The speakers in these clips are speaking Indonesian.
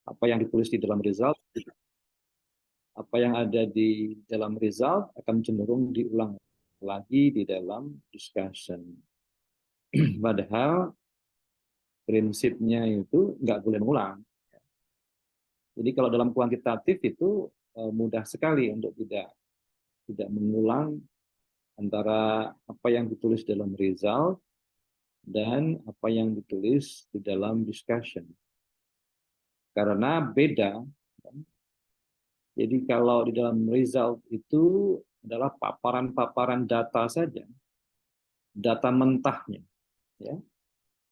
Apa yang ditulis di dalam result, apa yang ada di dalam result akan cenderung diulang lagi di dalam discussion. Padahal prinsipnya itu nggak boleh mengulang. Jadi kalau dalam kuantitatif itu mudah sekali untuk tidak mengulang antara apa yang ditulis dalam result dan apa yang ditulis di dalam discussion. Karena beda. Jadi kalau di dalam result itu adalah paparan-paparan data saja, data mentahnya, ya,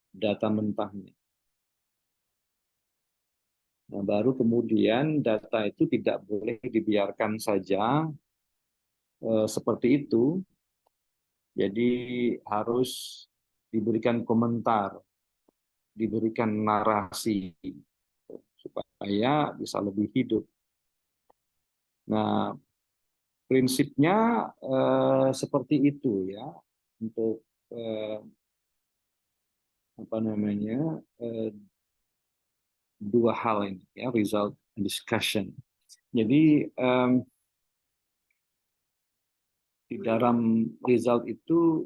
data mentahnya. Nah, baru kemudian data itu tidak boleh dibiarkan saja seperti itu. Jadi harus diberikan komentar, diberikan narasi supaya bisa lebih hidup. Nah, prinsipnya seperti itu ya untuk apa namanya dua hal ini ya, result and discussion. Jadi di dalam result itu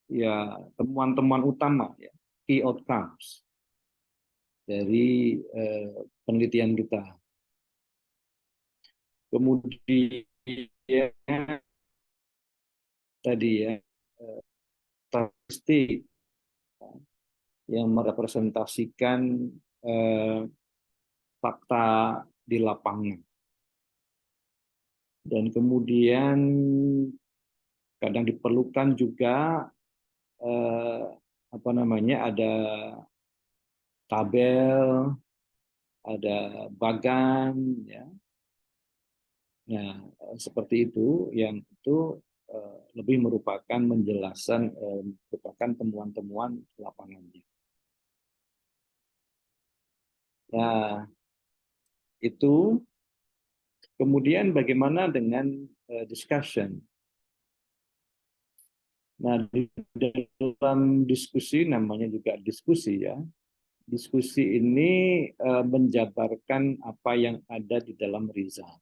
ya temuan-temuan utama ya, key outcomes dari penelitian kita. Kemudian tadi ya statistik yang merepresentasikan fakta di lapangan. Dan kemudian kadang diperlukan juga apa namanya ada tabel, ada bagan, ya. Nah, seperti itu yang itu lebih merupakan menjelaskan merupakan temuan-temuan lapangannya. Nah, itu kemudian bagaimana dengan discussion? Nah, di dalam diskusi namanya juga diskusi ya. Diskusi ini menjabarkan apa yang ada di dalam result.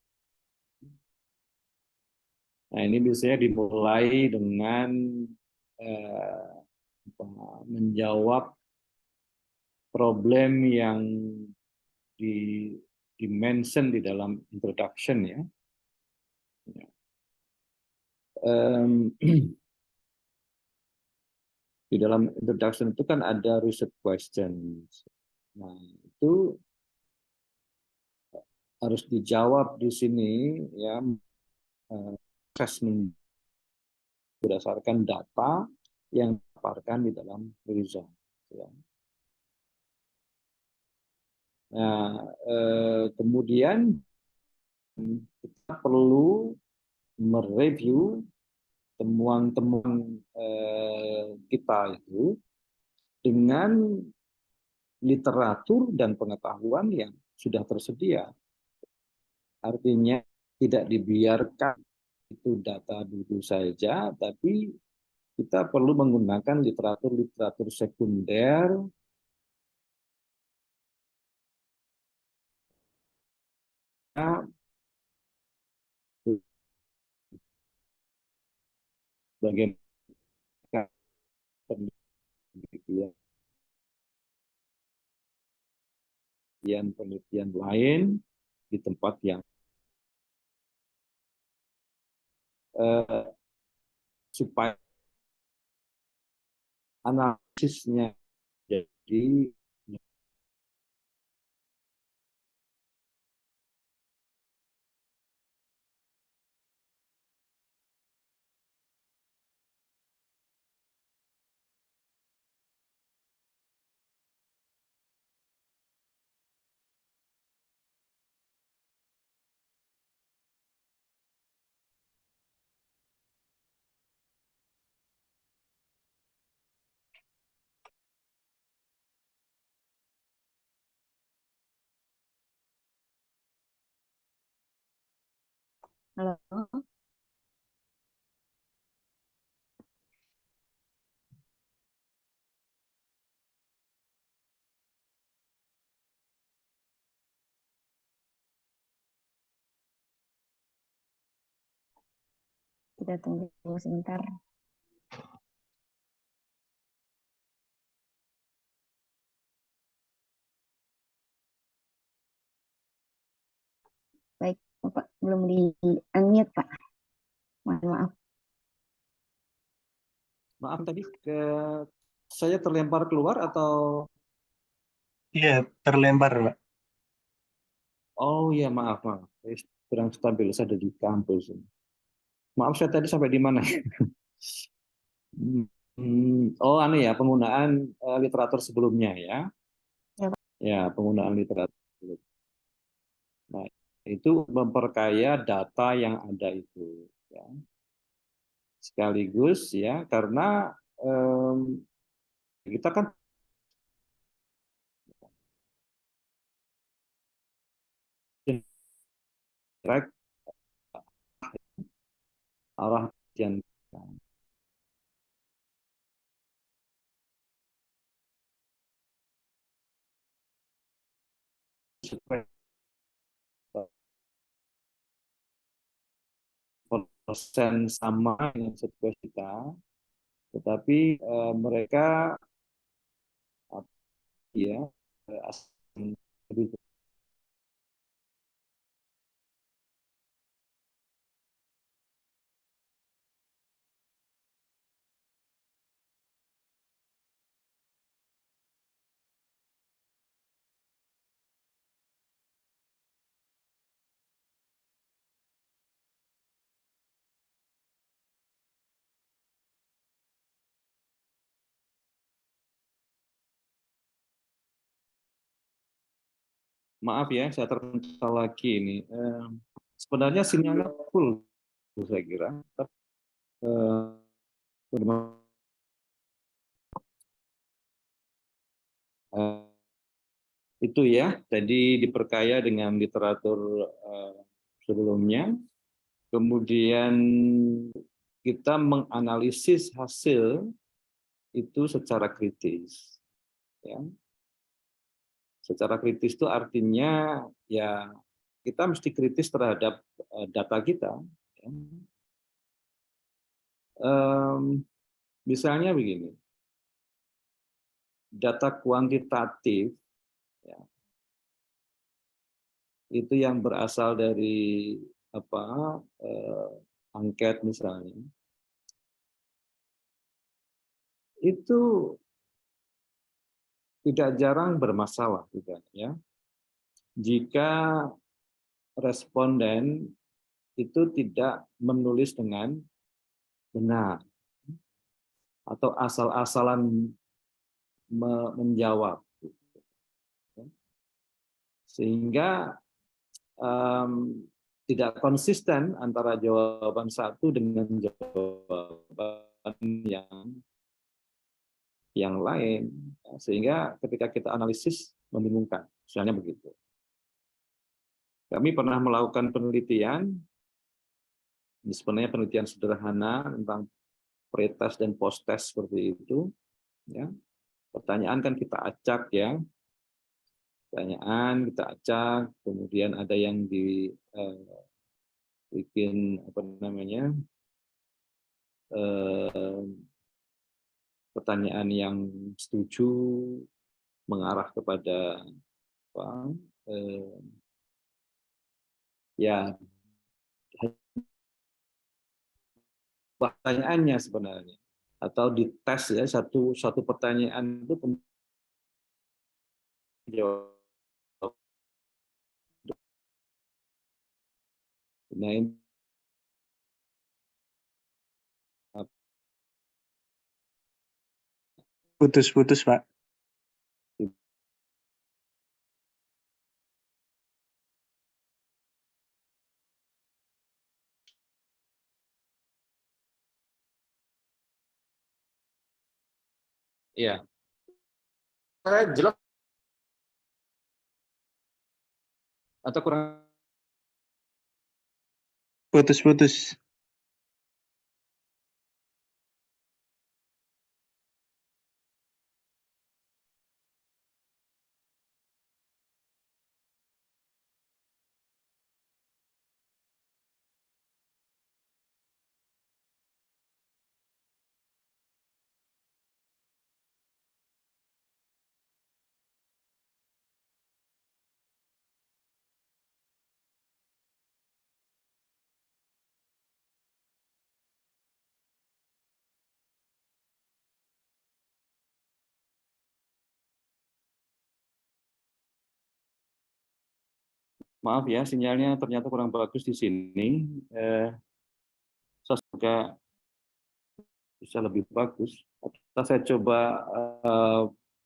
Nah, ini biasanya dimulai dengan eh, menjawab problem yang di-mention di dalam introduction ya. Di dalam introduction itu kan ada research questions. Nah, itu harus dijawab di sini ya, assessment berdasarkan data yang dipaparkan di dalam result. Ya. Nah, kemudian kita perlu mereview temuan-temuan kita itu dengan literatur dan pengetahuan yang sudah tersedia. Artinya tidak dibiarkan itu data dulu saja, tapi kita perlu menggunakan literatur-literatur sekunder bagaimana penelitian lain di tempat yang supaya analisisnya jadi Halo. Kita tunggu sebentar. Baik, Bapak belum di unmute, Pak. Mohon maaf. Maaf tadi saya terlempar keluar atau? Iya, terlempar, Pak. Oh iya, maaf, maaf. Saya kurang stabil, saya ada di kampus. Maaf, saya tadi sampai di mana? Oh, anu ya, penggunaan literatur sebelumnya ya. Ya, Pak. Ya, penggunaan literatur sebelumnya. Nah, itu memperkaya data yang ada itu. Ya. Sekaligus ya, karena kita kan direct arah yang persen sama dengan sequence kita, tetapi mereka ya asing maaf ya, saya terpental lagi ini. Sebenarnya sinyalnya full, saya kira. Itu ya, jadi diperkaya dengan literatur sebelumnya. Kemudian kita menganalisis hasil itu secara kritis. Ya. Secara kritis itu artinya ya kita mesti kritis terhadap data kita. Ya. Misalnya begini, data kuantitatif ya, itu yang berasal dari angket misalnya, itu tidak jarang bermasalah juga ya. Jika responden itu tidak menulis dengan benar atau asal-asalan menjawab, sehingga tidak konsisten antara jawaban satu dengan jawaban yang lain, sehingga ketika kita analisis membingungkan, misalnya begitu. Kami pernah melakukan penelitian, ini sebenarnya penelitian sederhana tentang pretest dan posttest seperti itu. Ya. Pertanyaan kan kita acak ya, pertanyaan kita acak, kemudian ada yang bikin apa namanya pertanyaan yang setuju mengarah kepada apa, ya pertanyaannya sebenarnya, atau dites ya satu pertanyaan itu jawab. Nah, ini Putus-putus, Pak. ya saya jelas atau kurang Putus-putus. Maaf ya, sinyalnya ternyata kurang bagus di sini. Semoga bisa lebih bagus. Atau saya coba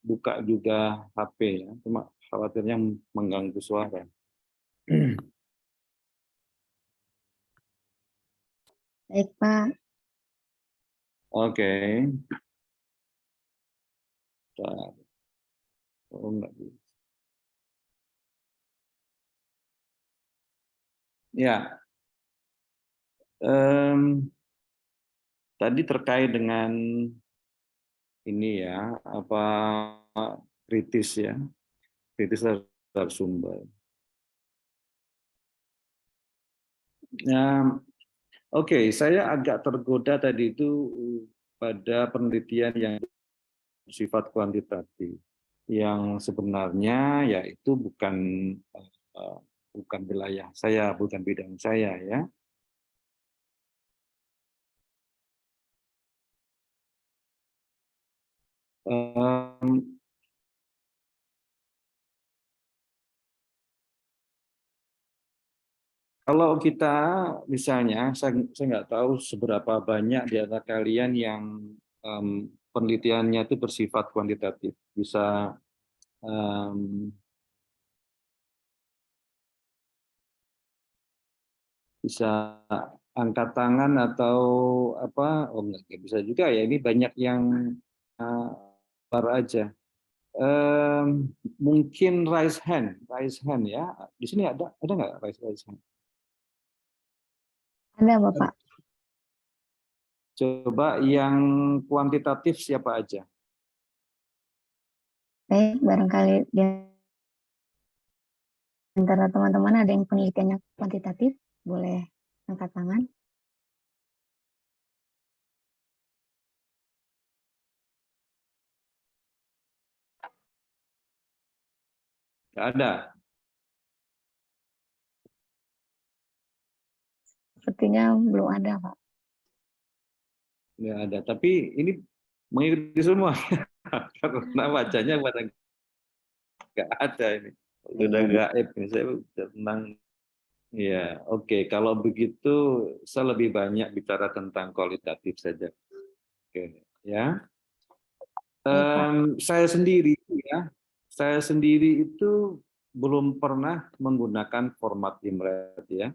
buka juga HP ya, cuma khawatirnya mengganggu suara. Baik, Pak. Oke. Oh, enggak. Ya, tadi terkait dengan ini ya, apa kritis ya, kritis terhadap sumber. Nah, oke, saya agak tergoda tadi itu pada penelitian yang bersifat kuantitatif, yang sebenarnya ya itu bukan wilayah saya, bukan bidang saya ya. Kalau kita misalnya, saya nggak tahu seberapa banyak di antara kalian yang penelitiannya itu bersifat kuantitatif, bisa em, bisa angkat tangan atau apa? Oh nggak bisa juga ya. Ini banyak yang baru aja. Mungkin raise hand ya. Di sini ada nggak raise hand? Ada, Bapak. Coba yang kuantitatif siapa aja? Baik, barangkali di antara teman-teman ada yang penelitiannya kuantitatif, boleh angkat tangan. Nggak ada. Sepertinya belum ada, Pak. Nggak ada. Tapi ini mengikuti semua karena wajahnya pada nggak ada ini. Udah gaib ini. Saya udah tenang. Ya, oke. Kalau begitu saya lebih banyak bicara tentang kualitatif saja. Oke, ya. Baik, Pak. Saya sendiri itu belum pernah menggunakan format Imret ya.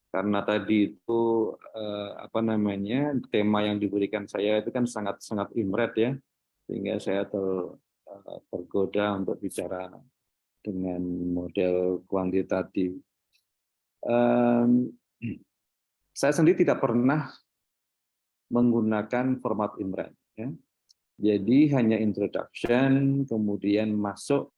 Karena tadi itu apa namanya, tema yang diberikan saya itu kan sangat Imret ya, sehingga saya tergoda untuk bicara dengan model kuantitatif. Saya sendiri tidak pernah menggunakan format Imret ya. Jadi hanya introduction, kemudian masuk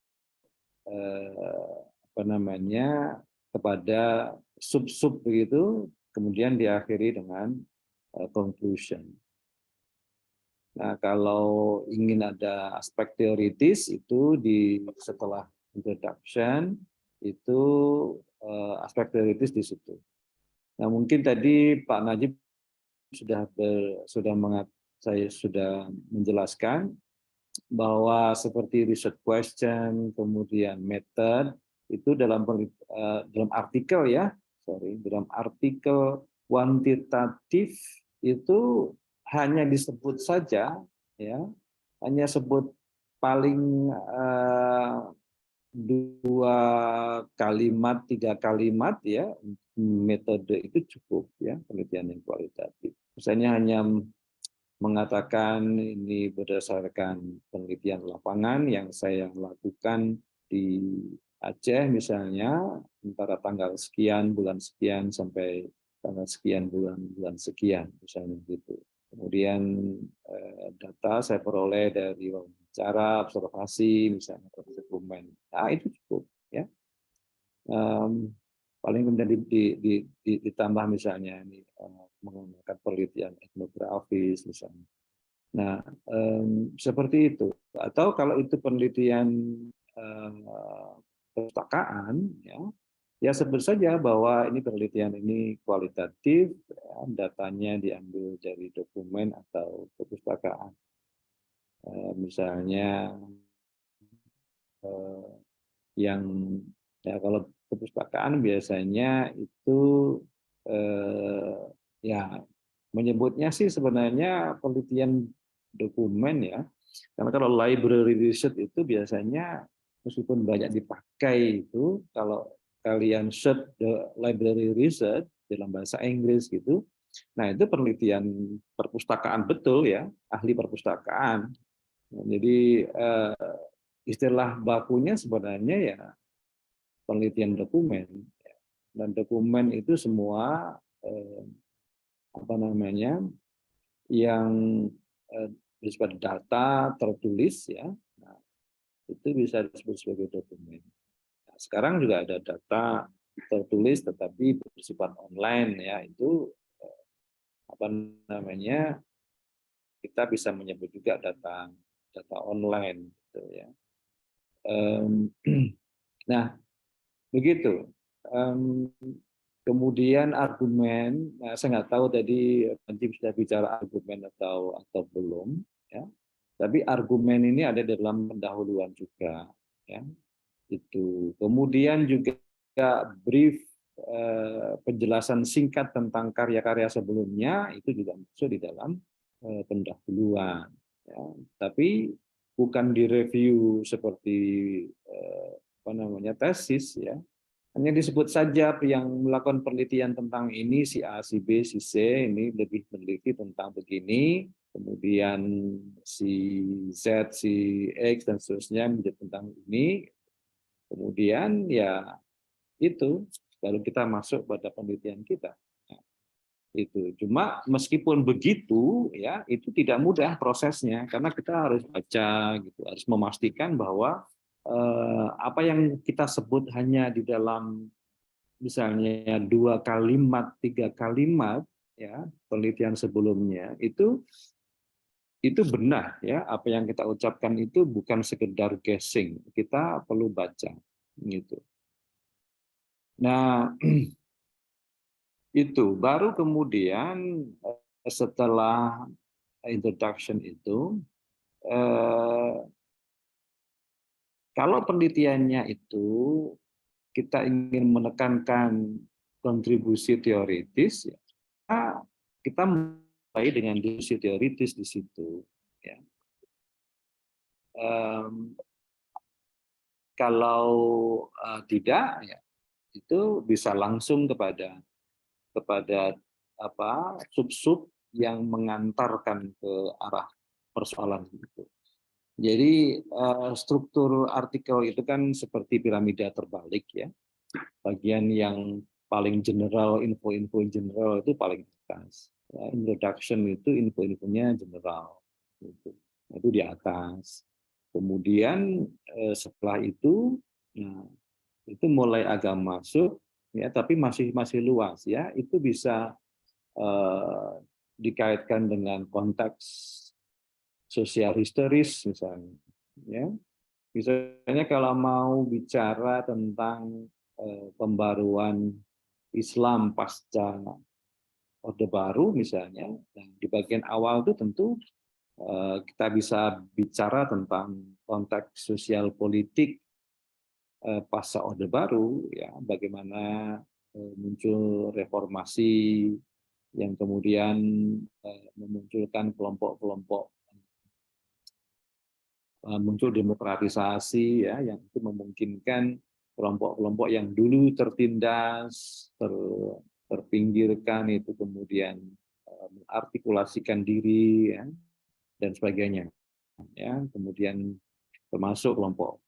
apa namanya, kepada sub-sub begitu, kemudian diakhiri dengan conclusion. Nah, kalau ingin ada aspek teoritis itu setelah introduction itu aspek teoritis di situ. Nah, mungkin tadi Pak Najib saya sudah menjelaskan bahwa seperti research question, kemudian method itu dalam artikel ya, dalam artikel kuantitatif itu hanya disebut saja ya, hanya sebut paling 2 kalimat, 3 kalimat ya, metode itu cukup ya, penelitian yang kualitatif. Misalnya hanya mengatakan ini berdasarkan penelitian lapangan yang saya lakukan di Aceh misalnya, antara tanggal sekian bulan sekian sampai tanggal sekian bulan sekian misalnya gitu. Kemudian data saya peroleh dari wawancara, observasi misalnya dokumen. Nah, itu cukup ya. Paling kemudian ditambah misalnya ini menggunakan penelitian etnografis misalnya. Nah, seperti itu. Atau kalau itu penelitian perpustakaan, ya sebut saja bahwa ini penelitian ini kualitatif, ya, datanya diambil dari dokumen atau perpustakaan. Misalnya yang Ya, kalau perpustakaan biasanya itu ya menyebutnya sih sebenarnya penelitian dokumen ya. Karena kalau library research itu biasanya meskipun banyak dipakai itu, kalau kalian search the library research dalam bahasa Inggris gitu, nah itu penelitian perpustakaan betul ya, ahli perpustakaan. Nah, jadi istilah bakunya sebenarnya ya penelitian dokumen, dan dokumen itu semua apa namanya yang bersifat data tertulis ya, nah, itu bisa disebut sebagai dokumen. Nah, sekarang juga ada data tertulis tetapi bersifat online ya, itu apa namanya kita bisa menyebut juga data data online gitu ya. Nah begitu. Kemudian argumen, nah saya nggak tahu tadi nanti sudah bicara argumen atau belum, ya. Tapi argumen ini ada dalam pendahuluan juga, ya. Itu. Kemudian juga brief penjelasan singkat tentang karya-karya sebelumnya itu juga masuk di dalam pendahuluan. Ya. Tapi bukan direview seperti apa namanya tesis, ya. Hanya disebut saja yang melakukan penelitian tentang ini, si A, si B, si C, ini lebih meneliti tentang begini, kemudian si Z, si X, dan seterusnya menjadi tentang ini, kemudian ya itu, baru kita masuk pada penelitian kita. Nah, itu. Cuma meskipun begitu, ya itu tidak mudah prosesnya, karena kita harus baca, gitu, harus memastikan bahwa apa yang kita sebut hanya di dalam misalnya 2 kalimat, 3 kalimat, ya penelitian sebelumnya itu benar ya, apa yang kita ucapkan itu bukan sekedar guessing, kita perlu baca gitu. Nah itu baru kemudian setelah introduction itu kalau penelitiannya itu kita ingin menekankan kontribusi teoritis, ya, kita mulai dengan diskusi teoritis di situ. Ya. Kalau tidak, ya, itu bisa langsung kepada apa sub-sub yang mengantarkan ke arah persoalan itu. Jadi struktur artikel itu kan seperti piramida terbalik ya. Bagian yang paling general, info-info general itu paling atas. Ya, introduction itu info-infonya general. Itu di atas. Kemudian setelah itu, nah, itu mulai agak masuk, ya, tapi masih luas ya. Itu bisa dikaitkan dengan konteks sosial historis misalnya. Ya. Misalnya kalau mau bicara tentang pembaruan Islam pasca Orde Baru misalnya, nah, di bagian awal itu tentu kita bisa bicara tentang konteks sosial politik pasca Orde Baru, ya bagaimana muncul reformasi yang kemudian memunculkan kelompok-kelompok, muncul demokratisasi ya yang itu memungkinkan kelompok-kelompok yang dulu tertindas, terpinggirkan itu kemudian mengartikulasikan diri ya, dan sebagainya. Ya, kemudian termasuk kelompok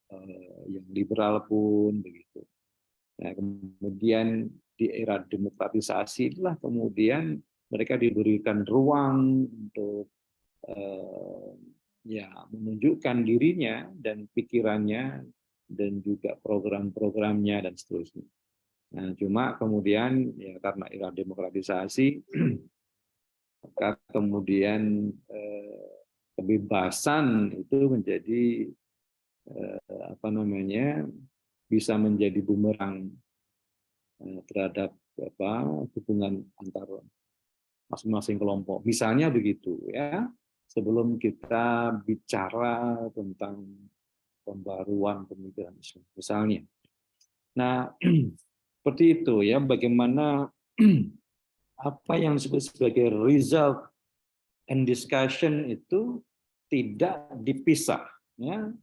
yang liberal pun begitu. Nah, kemudian di era demokratisasi itulah kemudian mereka diberikan ruang untuk ya menunjukkan dirinya dan pikirannya dan juga program-programnya dan seterusnya. Nah, cuma kemudian ya karena era demokratisasi maka kemudian kebebasan itu menjadi apa namanya bisa menjadi bumerang terhadap apa hubungan antar masing-masing kelompok. Misalnya begitu ya. Sebelum kita bicara tentang pembaruan pemikiran Islam, misalnya Nah, seperti itu ya, bagaimana apa yang disebut sebagai result and discussion itu tidak dipisah, ya.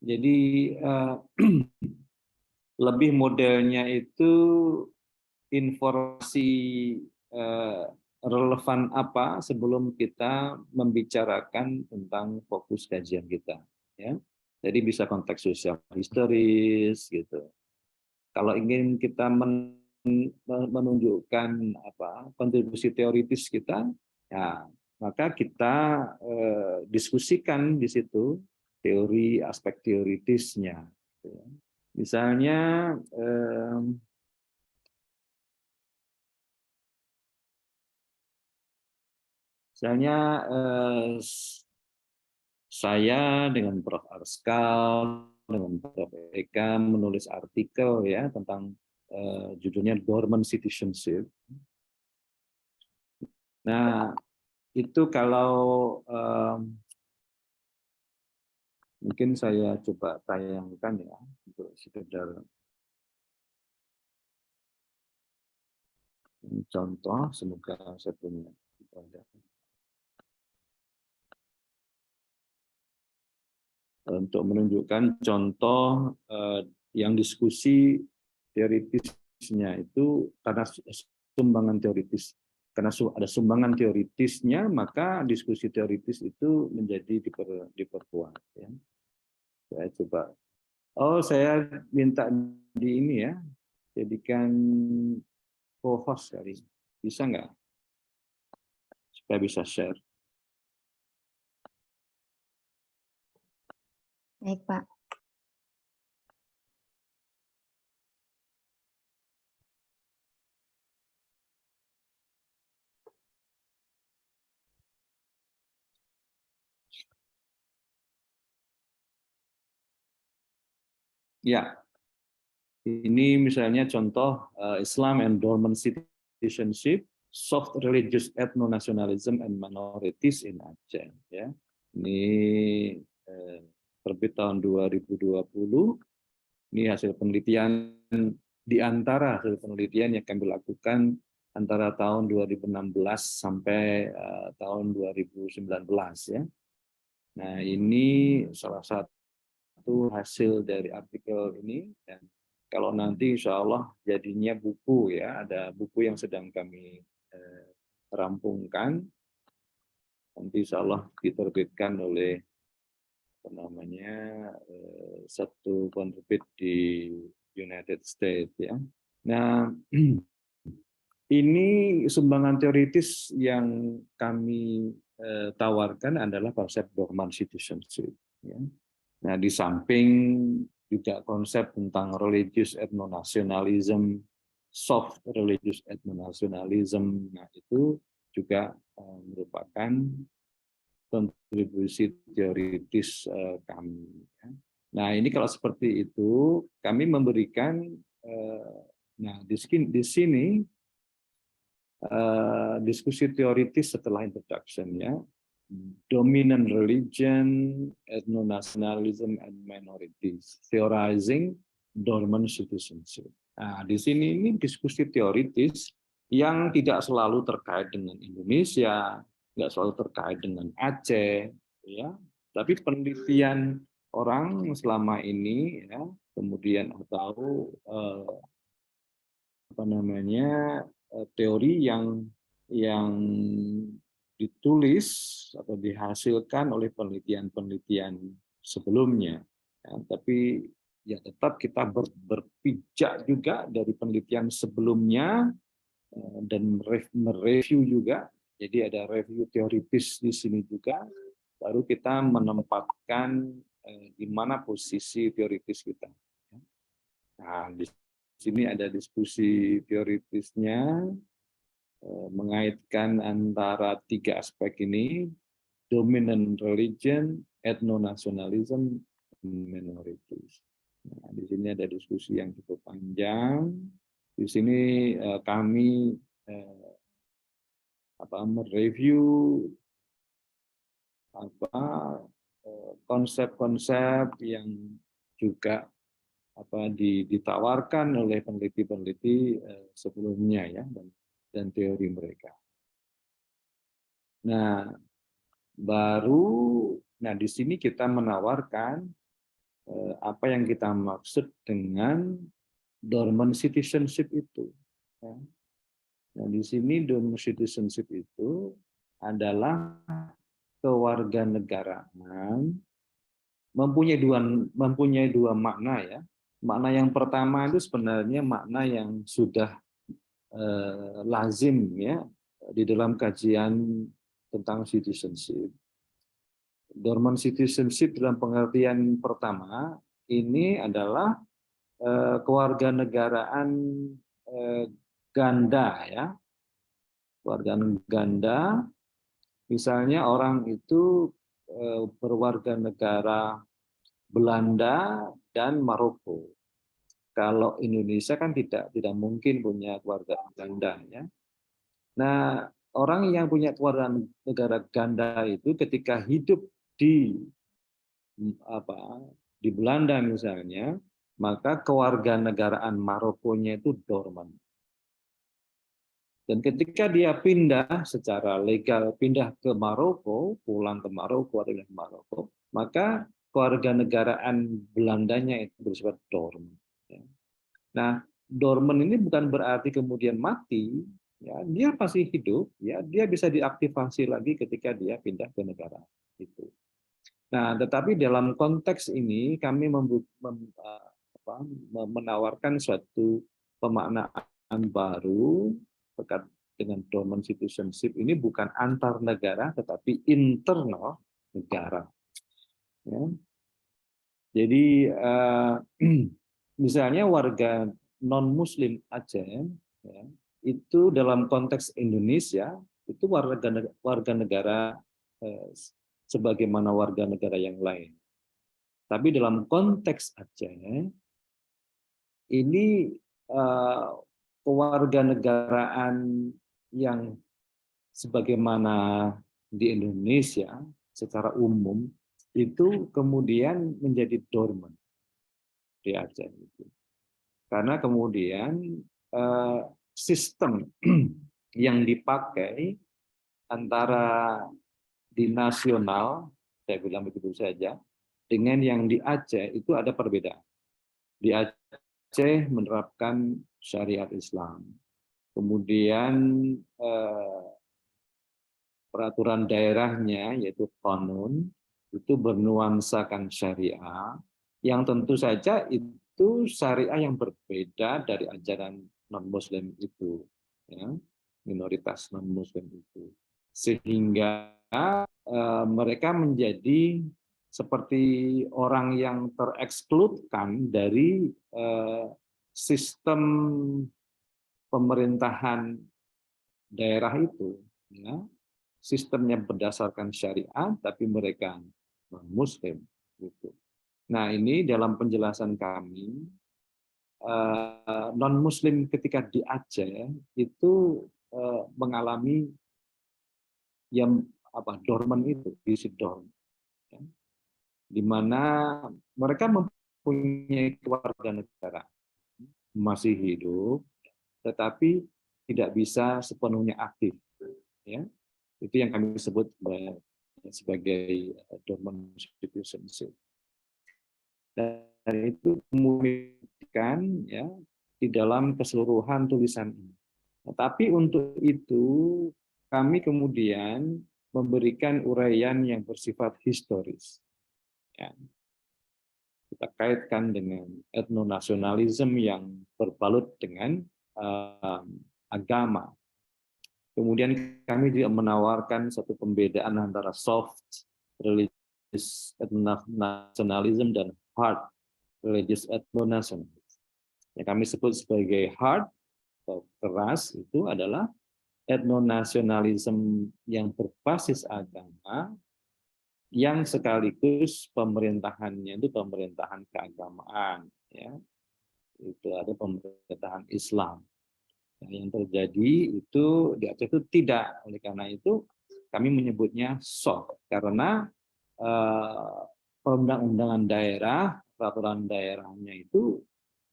Jadi lebih modelnya itu informasi relevan apa sebelum kita membicarakan tentang fokus kajian kita, ya. Jadi bisa konteks sosial historis gitu. Kalau ingin kita menunjukkan kontribusi teoritis kita, ya maka kita diskusikan di situ teori aspek teoritisnya. Misalnya saya dengan Prof. Arskal, dengan Prof. Eka menulis artikel ya tentang judulnya Dormant Citizenship. Nah, itu kalau mungkin saya coba tayangkan ya untuk sekedar contoh, semoga saya punya. Untuk menunjukkan contoh yang diskusi teoritisnya itu karena sumbangan teoritis. Karena ada sumbangan teoritisnya, maka diskusi teoritis itu menjadi diperkuat. Ya. Saya coba. Oh, saya minta di ini ya, jadikan co-host kali. Bisa nggak? Supaya bisa share. Baik, Pak. Ya, ini misalnya contoh Islam and Dormant Citizenship, Soft Religious Ethno-Nationalism and Minorities in Aceh. Ya, ini terbit tahun 2020. Ini hasil penelitian di antara hasil penelitian yang kami lakukan antara tahun 2016 sampai tahun 2019 ya. Nah, ini salah satu hasil dari artikel ini, dan kalau nanti insya Allah jadinya buku ya, ada buku yang sedang kami rampungkan, nanti insya Allah diterbitkan oleh satu penerbit di United States ya. Nah, ini sumbangan teoritis yang kami tawarkan adalah konsep dormant citizenship. Ya. Nah, di samping juga konsep tentang religious ethno-nationalism, soft religious ethno-nationalism, nah itu juga merupakan kontribusi teoritis kami. Nah, ini kalau seperti itu, kami memberikan, nah di sini diskusi teoritis setelah introduction ya, dominant religion, ethno-nationalism, and minorities, theorizing dormant citizenship. Nah, di sini ini diskusi teoritis yang tidak selalu terkait dengan Indonesia, nggak selalu terkait dengan Aceh, ya. Tapi penelitian orang selama ini, ya, kemudian atau teori yang ditulis atau dihasilkan oleh penelitian-penelitian sebelumnya. Ya, tapi ya tetap kita berpijak juga dari penelitian sebelumnya dan mereview juga. Jadi ada review teoritis di sini juga. Baru kita menempatkan di mana posisi teoritis kita. Nah, di sini ada diskusi teoritisnya, mengaitkan antara tiga aspek ini, dominant religion, ethno-nationalism, minorities. Nah, di sini ada diskusi yang cukup panjang. Di sini kami mereview konsep-konsep yang juga ditawarkan oleh peneliti-peneliti sebelumnya ya, dan teori mereka. Nah, di sini kita menawarkan apa yang kita maksud dengan dormant citizenship itu. Ya. Nah, di sini dormant citizenship itu adalah kewarganegaraan mempunyai dua makna ya. Makna yang pertama itu sebenarnya makna yang sudah lazim ya di dalam kajian tentang citizenship. Dormant citizenship dalam pengertian pertama ini adalah kewarganegaraan ganda ya. Kewarganegaraan ganda, misalnya orang itu berwarga negara Belanda dan Maroko. Kalau Indonesia kan tidak mungkin punya keluarga ganda ya. Nah, orang yang punya keluarga negara ganda itu ketika hidup di Belanda misalnya, maka kewarganegaraan Marokonya itu dormant. Dan ketika dia pindah secara legal, pindah ke Maroko, pulang ke Maroko atau ke Maroko, maka kewarganegaraan Belandanya itu bersifat dormant. Nah, dormant ini bukan berarti kemudian mati, ya, dia masih hidup, ya, dia bisa diaktifasi lagi ketika dia pindah ke negara itu. Nah, tetapi dalam konteks ini kami menawarkan suatu pemaknaan baru terkait dengan dormant citizenship ini bukan antar negara tetapi internal negara. Ya. Jadi misalnya warga non-Muslim Aceh, ya, itu dalam konteks Indonesia itu warga negara sebagaimana warga negara yang lain. Tapi dalam konteks Aceh ini kewarganegaraan yang sebagaimana di Indonesia secara umum itu kemudian menjadi dormant di Aceh itu. Karena kemudian sistem yang dipakai antara di nasional, saya bilang begitu saja, dengan yang di Aceh itu ada perbedaan. Di Aceh menerapkan syariat Islam. Kemudian peraturan daerahnya yaitu qanun itu bernuansakan syariah yang tentu saja itu syariah yang berbeda dari ajaran non-Muslim itu, ya, minoritas non-Muslim itu, sehingga mereka menjadi seperti orang yang terekskludkan dari sistem pemerintahan daerah itu, ya. Sistemnya berdasarkan syariat, tapi mereka non-Muslim. Gitu. Nah, ini dalam penjelasan kami, non-Muslim ketika di Aceh itu mengalami yang dormant itu, isi dormant, ya, di mana mereka mempunyai keluarga negara masih hidup, tetapi tidak bisa sepenuhnya aktif, ya. Itu yang kami sebut sebagai dormant citizenship. Dan itu kemudian ya di dalam keseluruhan tulisan ini. Tapi untuk itu kami kemudian memberikan uraian yang bersifat historis. Ya. Kita kaitkan dengan etnonasionalisme yang berbalut dengan agama. Kemudian kami juga menawarkan satu pembedaan antara soft religious ethnonationalism dan hard religious ethnonationalism. Yang kami sebut sebagai hard atau keras itu adalah etnonasionalisme yang berbasis agama yang sekaligus pemerintahannya itu pemerintahan keagamaan, ya. Itu ada pemerintahan Islam. Nah, yang terjadi itu di Aceh itu tidak. Oleh karena itu kami menyebutnya soft karena perundang-undangan daerah, peraturan daerahnya itu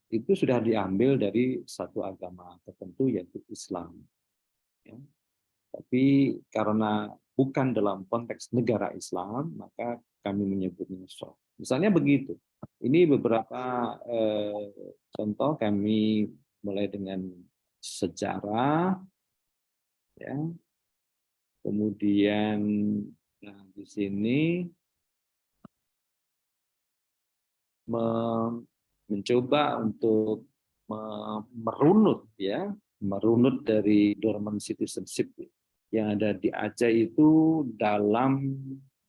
itu sudah diambil dari satu agama tertentu yaitu Islam. Ya. Tapi karena bukan dalam konteks negara Islam, maka kami menyebutnya soft. Misalnya begitu. Ini beberapa contoh kami mulai dengan sejarah, ya. Kemudian nah, di sini mencoba untuk merunut, ya, merunut dari dormant citizenship yang ada di Aceh itu dalam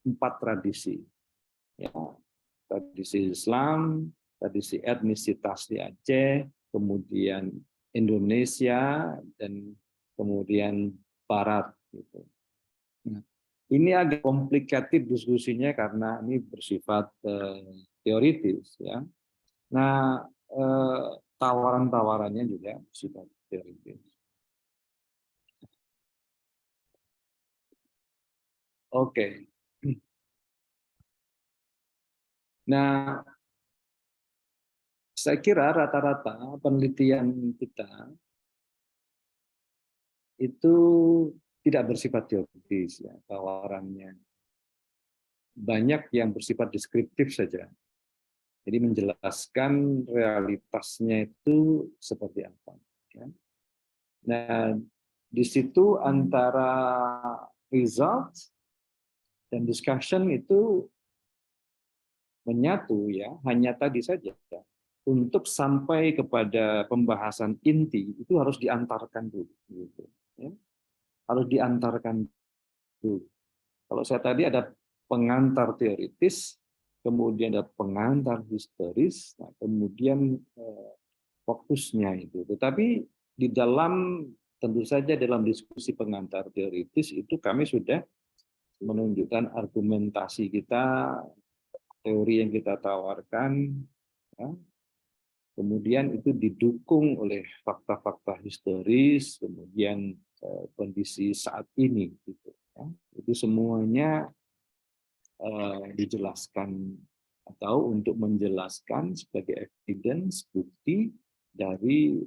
4 tradisi, ya, tradisi Islam, tradisi etnisitas di Aceh, kemudian Indonesia, dan kemudian Barat. Gitu. Nah, ini agak komplikatif diskusinya karena ini bersifat teoritis, ya. Nah, tawaran-tawarannya juga bersifat teoritis. Oke. Nah, saya kira rata-rata penelitian kita itu tidak bersifat teoritis, ya, tawarannya. Banyak yang bersifat deskriptif saja. Jadi menjelaskan realitasnya itu seperti apa. Ya. Nah, di situ antara results dan discussion itu menyatu, ya, hanya tadi saja. Untuk sampai kepada pembahasan inti itu harus diantarkan dulu, gitu. Ya. Harus diantarkan dulu. Kalau saya tadi ada pengantar teoritis, kemudian ada pengantar historis, nah, kemudian fokusnya itu. Tetapi di dalam, tentu saja dalam diskusi pengantar teoritis itu kami sudah menunjukkan argumentasi kita, teori yang kita tawarkan, ya. Kemudian itu didukung oleh fakta-fakta historis, kemudian kondisi saat ini, gitu, ya. Itu semuanya dijelaskan atau untuk menjelaskan sebagai evidence, bukti dari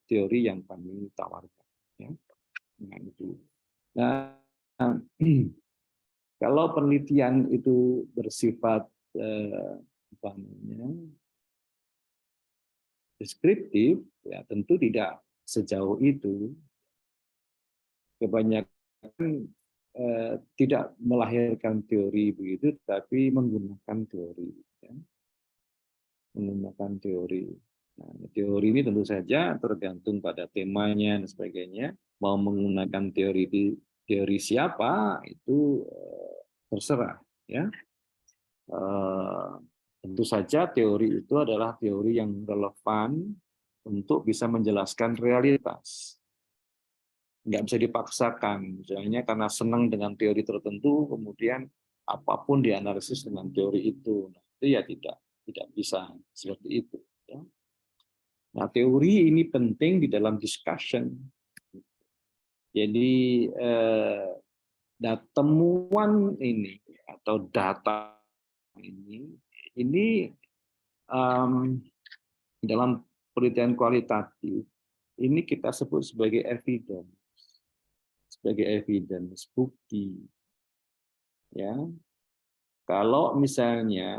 teori yang kami tawarkan. Ya. Nah, itu. Nah, kalau penelitian itu bersifat apa namanya, deskriptif, ya tentu tidak sejauh itu. Kebanyakan tidak melahirkan teori begitu, tapi menggunakan teori. Ya. Menggunakan teori. Nah, teori ini tentu saja tergantung pada temanya dan sebagainya. Mau menggunakan teori siapa itu terserah. Ya. Tentu saja teori itu adalah teori yang relevan untuk bisa menjelaskan realitas. Nggak bisa dipaksakan, misalnya karena senang dengan teori tertentu, kemudian apapun dianalisis dengan teori itu. Nah, itu ya tidak bisa seperti itu. Ya. Nah, teori ini penting di dalam discussion. Jadi temuan ini atau data ini dalam penelitian kualitatif ini kita sebut sebagai evidence, bukti. Ya, kalau misalnya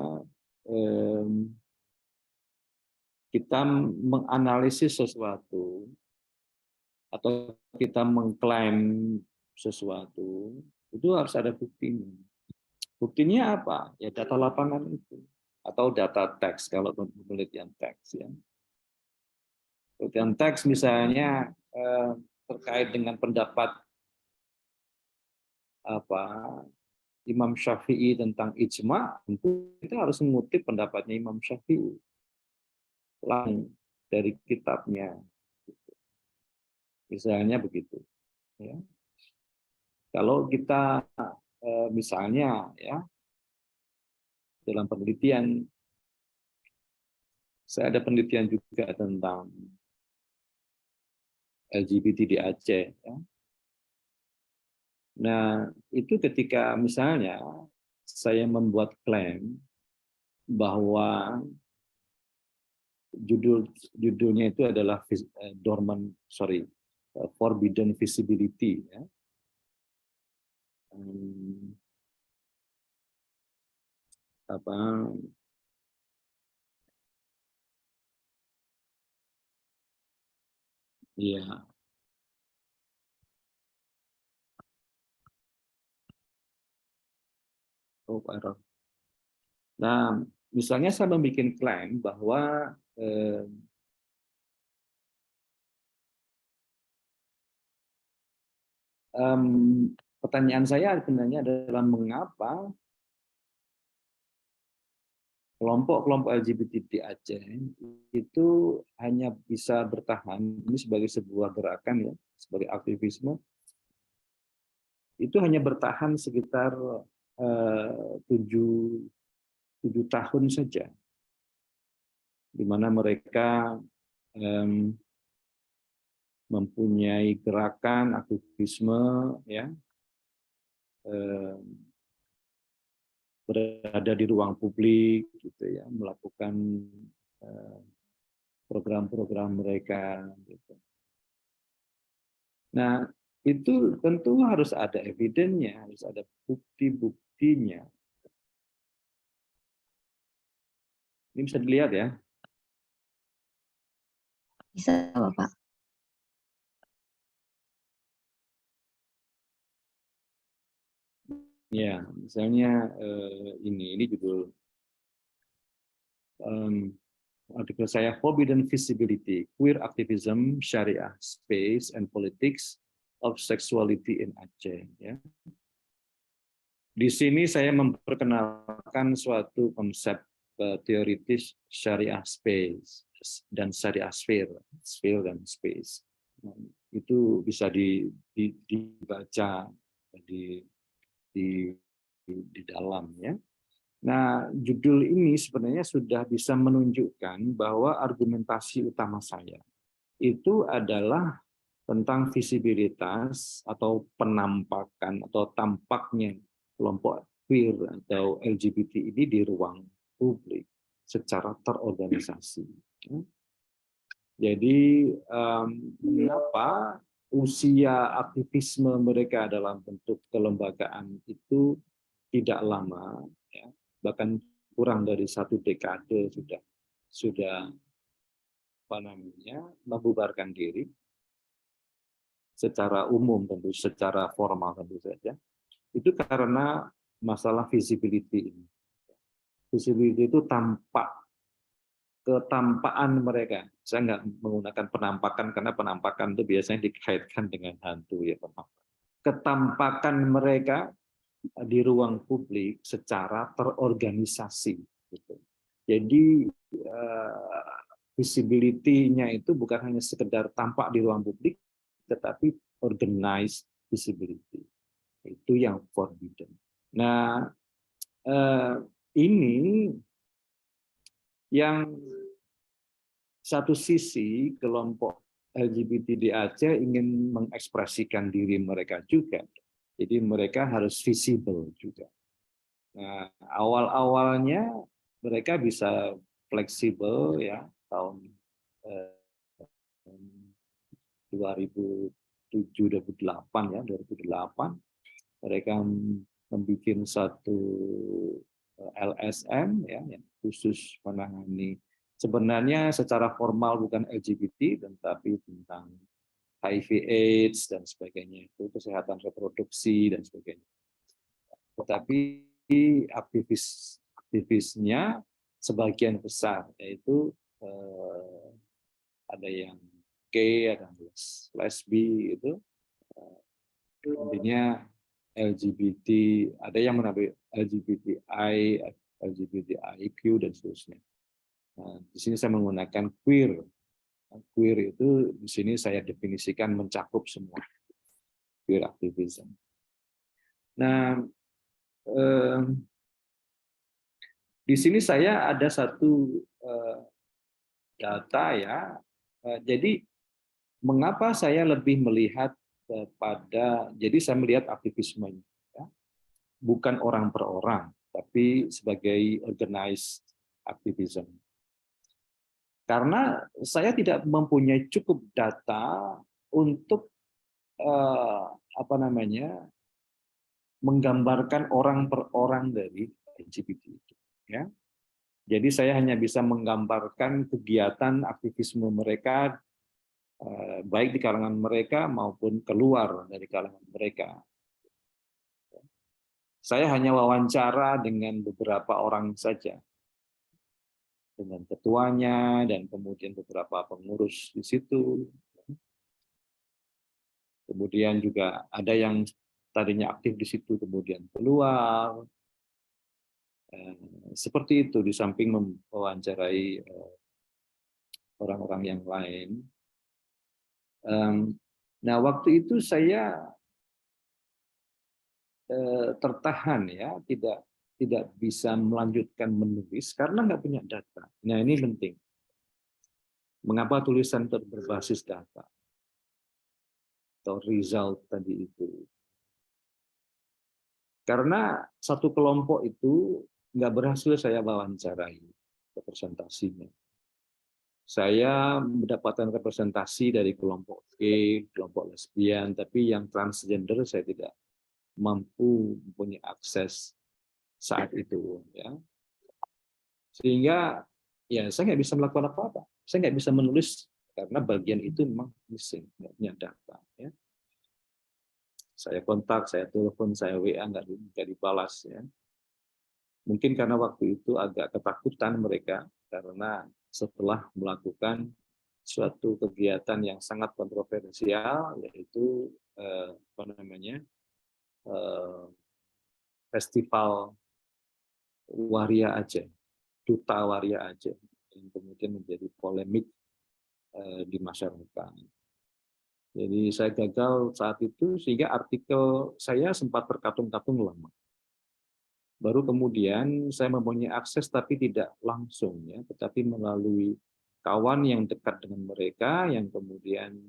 kita menganalisis sesuatu atau kita mengklaim sesuatu, itu harus ada buktinya. Buktinya apa? Ya data lapangan itu atau data teks kalau penelitian teks, ya. Penelitian teks misalnya terkait dengan pendapat apa Imam Syafi'i tentang ijma, tentu kita harus mengutip pendapatnya Imam Syafi'i lain dari kitabnya, misalnya begitu. Ya. Kalau kita misalnya, ya, dalam penelitian, saya ada penelitian juga tentang LGBT di Aceh. Ya. Nah, itu ketika misalnya saya membuat klaim bahwa judulnya itu adalah forbidden visibility, ya. Apa ya, error. Nah, misalnya saya membuat klaim bahwa pertanyaan saya sebenarnya adalah mengapa kelompok-kelompok LGBT di Aceh itu hanya bisa bertahan, ini sebagai sebuah gerakan, ya, sebagai aktivisme, itu hanya bertahan sekitar 7 tahun saja, di mana mereka mempunyai gerakan aktivisme, ya, berada di ruang publik, gitu ya, melakukan program-program mereka, gitu. Nah, itu tentu harus ada evidennya, harus ada bukti-buktinya. Ini bisa dilihat, ya. Bisa, Bapak. Ya, misalnya ini judul artikel saya, Forbidden Visibility, Queer Activism, Syariah Space and Politics of Sexuality in Aceh. Ya. Di sini saya memperkenalkan suatu konsep teoritis Syariah Space dan Syariah Sphere dan Space. Nah, itu bisa dibaca di dalam, ya. Nah, judul ini sebenarnya sudah bisa menunjukkan bahwa argumentasi utama saya itu adalah tentang visibilitas atau penampakan atau tampaknya kelompok queer atau LGBT ini di ruang publik secara terorganisasi. Jadi, mengapa usia aktivisme mereka dalam bentuk kelembagaan itu tidak lama, ya, bahkan kurang dari 1 dekade sudah membubarkan diri secara umum, tentu secara formal tentu saja, itu karena masalah visibility ini. Visibility itu ketampaan mereka. Saya nggak menggunakan penampakan karena penampakan itu biasanya dikaitkan dengan hantu, ya, ketampakan mereka di ruang publik secara terorganisasi, gitu. Jadi visibility-nya itu bukan hanya sekedar tampak di ruang publik, tetapi organized visibility. Itu yang forbidden. Nah, ini yang satu sisi kelompok LGBT di Aceh ingin mengekspresikan diri mereka juga. Jadi mereka harus visible juga. Nah, awal-awalnya mereka bisa fleksibel, ya, tahun 2007-2008, ya, 2008 mereka membuat satu LSM, ya, yang khusus menangani, sebenarnya secara formal bukan LGBT, tetapi tentang HIV/AIDS dan sebagainya, itu kesehatan reproduksi dan sebagainya. Tetapi aktivisnya sebagian besar, yaitu ada yang gay, ada yang lesbi, itu intinya LGBT, ada yang menamai LGBTI, LGBTIQ dan seterusnya. Nah, di sini saya menggunakan queer. Queer itu di sini saya definisikan mencakup semua, queer activism. Nah, di sini saya ada satu data, ya. Jadi mengapa saya lebih melihat jadi saya melihat aktivismenya, ya, bukan orang per orang, tapi sebagai organized activism. Karena saya tidak mempunyai cukup data untuk menggambarkan orang per orang dari LGBT itu. Ya. Jadi saya hanya bisa menggambarkan kegiatan aktivisme mereka, baik di kalangan mereka maupun keluar dari kalangan mereka. Saya hanya wawancara dengan beberapa orang saja, dengan ketuanya dan kemudian beberapa pengurus di situ. Kemudian juga ada yang tadinya aktif di situ kemudian keluar. Seperti itu, di samping mewawancarai orang-orang yang lain. Nah, waktu itu saya tertahan ya, tidak bisa melanjutkan menulis karena nggak punya data. Nah, ini penting. Mengapa tulisan berbasis data atau result tadi itu? Karena satu kelompok itu nggak berhasil saya wawancarai representasinya. Saya mendapatkan representasi dari kelompok gay, kelompok lesbian, tapi yang transgender saya tidak mampu mempunyai akses saat itu. Ya. Sehingga ya saya nggak bisa melakukan apa-apa. Saya nggak bisa menulis karena bagian itu memang missing, nggak punya data. Ya. Saya kontak, saya telepon, saya WA, nggak dibalas. Ya. Mungkin karena waktu itu agak ketakutan mereka karena setelah melakukan suatu kegiatan yang sangat kontroversial, yaitu festival Waria Aceh, Duta Waria Aceh, yang kemudian menjadi polemik di masyarakat. Jadi saya gagal saat itu sehingga artikel saya sempat terkatung-katung lama. Baru kemudian saya mempunyai akses tapi tidak langsung ya, tetapi melalui kawan yang dekat dengan mereka yang kemudian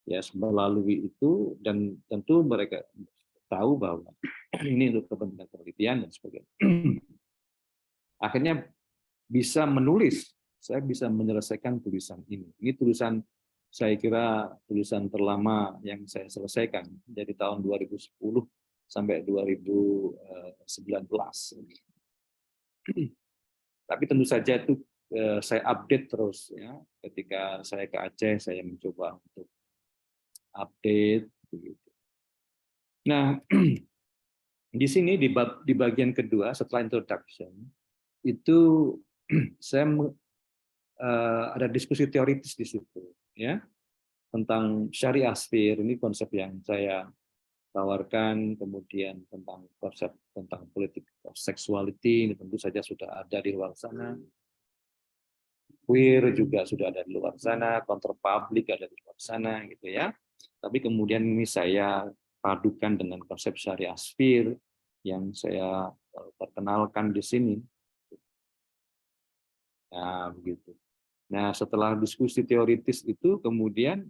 ya melalui itu dan tentu mereka tahu bahwa ini untuk kepentingan penelitian dan sebagainya. Akhirnya bisa menulis, saya bisa menyelesaikan tulisan ini. Ini tulisan saya kira tulisan terlama yang saya selesaikan dari tahun 2010 sampai 2019. Tapi tentu saja itu saya update terus ya. Ketika saya ke Aceh saya mencoba untuk update begitu. Nah, di sini di bagian kedua setelah introduction itu saya ada diskusi teoritis di situ ya tentang syariah sphere, ini konsep yang saya tawarkan, kemudian tentang konsep tentang politik of sexuality ini tentu saja sudah ada di luar sana. Queer juga sudah ada di luar sana, counterpublic ada di luar sana gitu ya. Tapi kemudian ini saya padukan dengan konsep syariah sphere yang saya perkenalkan di sini. Nah, begitu. Nah, setelah diskusi teoritis itu kemudian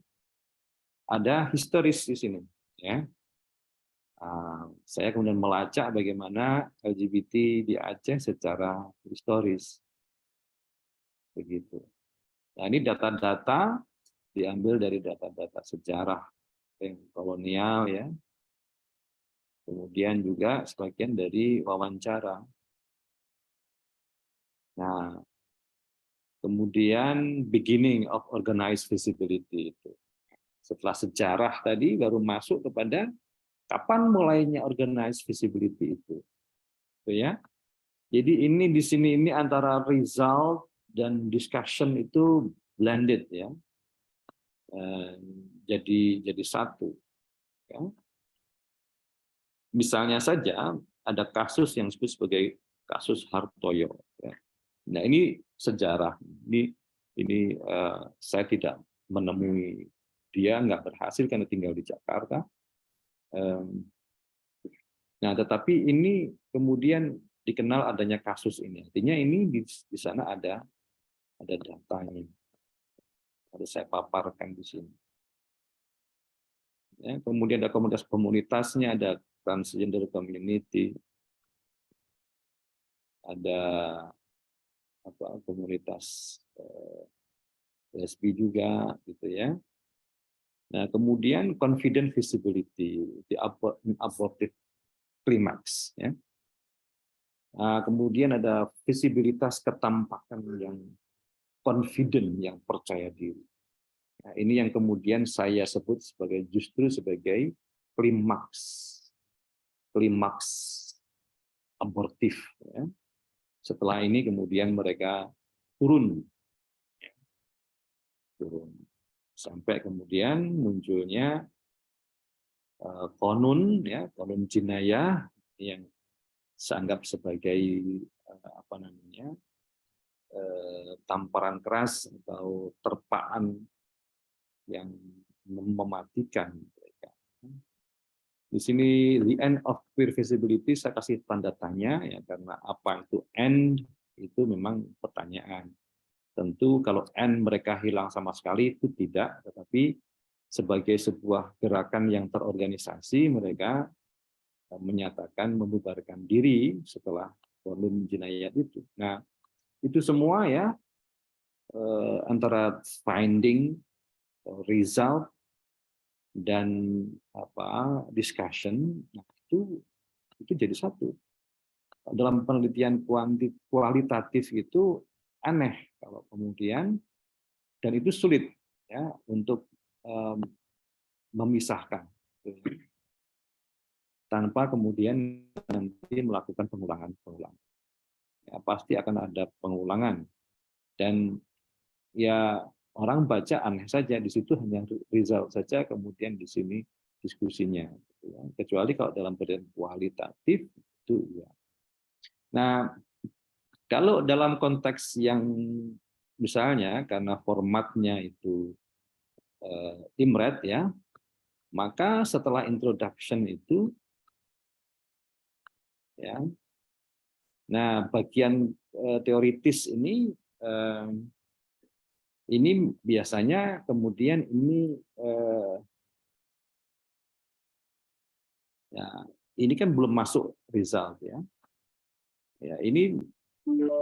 ada historis di sini ya. Saya kemudian melacak bagaimana LGBT di Aceh secara historis. Begitu. Nah, ini data-data diambil dari data-data sejarah yang kolonial ya. Kemudian juga sebagian dari wawancara. Nah, kemudian beginning of organized visibility itu. Setelah sejarah tadi baru masuk kepada kapan mulainya organized visibility itu. Gitu ya. Jadi ini di sini ini antara result dan discussion itu blended ya. Jadi satu. Ya. Misalnya saja ada kasus yang disebut sebagai kasus Hartoyo. Ya. Nah ini sejarah. Ini saya tidak menemui dia, nggak berhasil karena tinggal di Jakarta. Nah tetapi ini kemudian dikenal adanya kasus ini. Artinya ini di sana ada datanya. Harus saya paparkan di sini. Ya, kemudian ada komunitasnya, ada transgender community, ada komunitas PSB juga, gitu ya. Nah, kemudian confident visibility, the abortive climax, ya. Nah, kemudian ada visibilitas ketampakan yang confident, yang percaya diri. Nah, ini yang kemudian saya sebut justru sebagai klimaks abortif. Ya. Setelah ini kemudian mereka turun sampai kemudian munculnya konun jinayah yang saya anggap sebagai tamparan keras atau terpaan yang mematikan mereka. Di sini the end of queer visibility saya kasih tanda tanya ya, karena apa itu end itu memang pertanyaan. Tentu kalau end mereka hilang sama sekali itu tidak, tetapi sebagai sebuah gerakan yang terorganisasi mereka menyatakan membubarkan diri setelah volume jinayat itu. Nah, itu semua ya antara finding, result, dan discussion, nah itu jadi satu. Dalam penelitian kualitatif itu aneh kalau kemudian, dan itu sulit ya untuk memisahkan tanpa kemudian nanti melakukan pengulangan. Ya, pasti akan ada pengulangan, dan ya orang baca aneh saja, di situ hanya result saja, kemudian di sini diskusinya. Kecuali kalau dalam penelitian kualitatif itu ya. Nah, kalau dalam konteks yang misalnya karena formatnya itu IMRED ya, maka setelah introduction itu ya, nah bagian teoritis ini biasanya kemudian ya ini kan belum masuk result ya. Ya, ini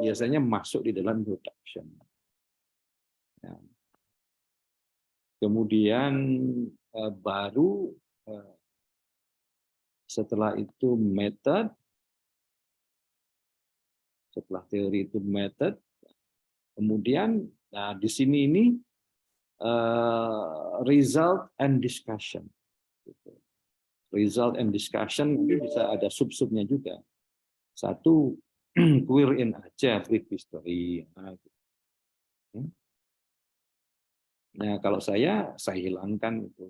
biasanya masuk di dalam introduction. Ya. Kemudian baru setelah itu method, setelah teori itu method, kemudian nah di sini ini result and discussion. Result and discussion ini bisa ada sub-subnya juga. Satu queer in aja, brief history. Nah, kalau saya hilangkan itu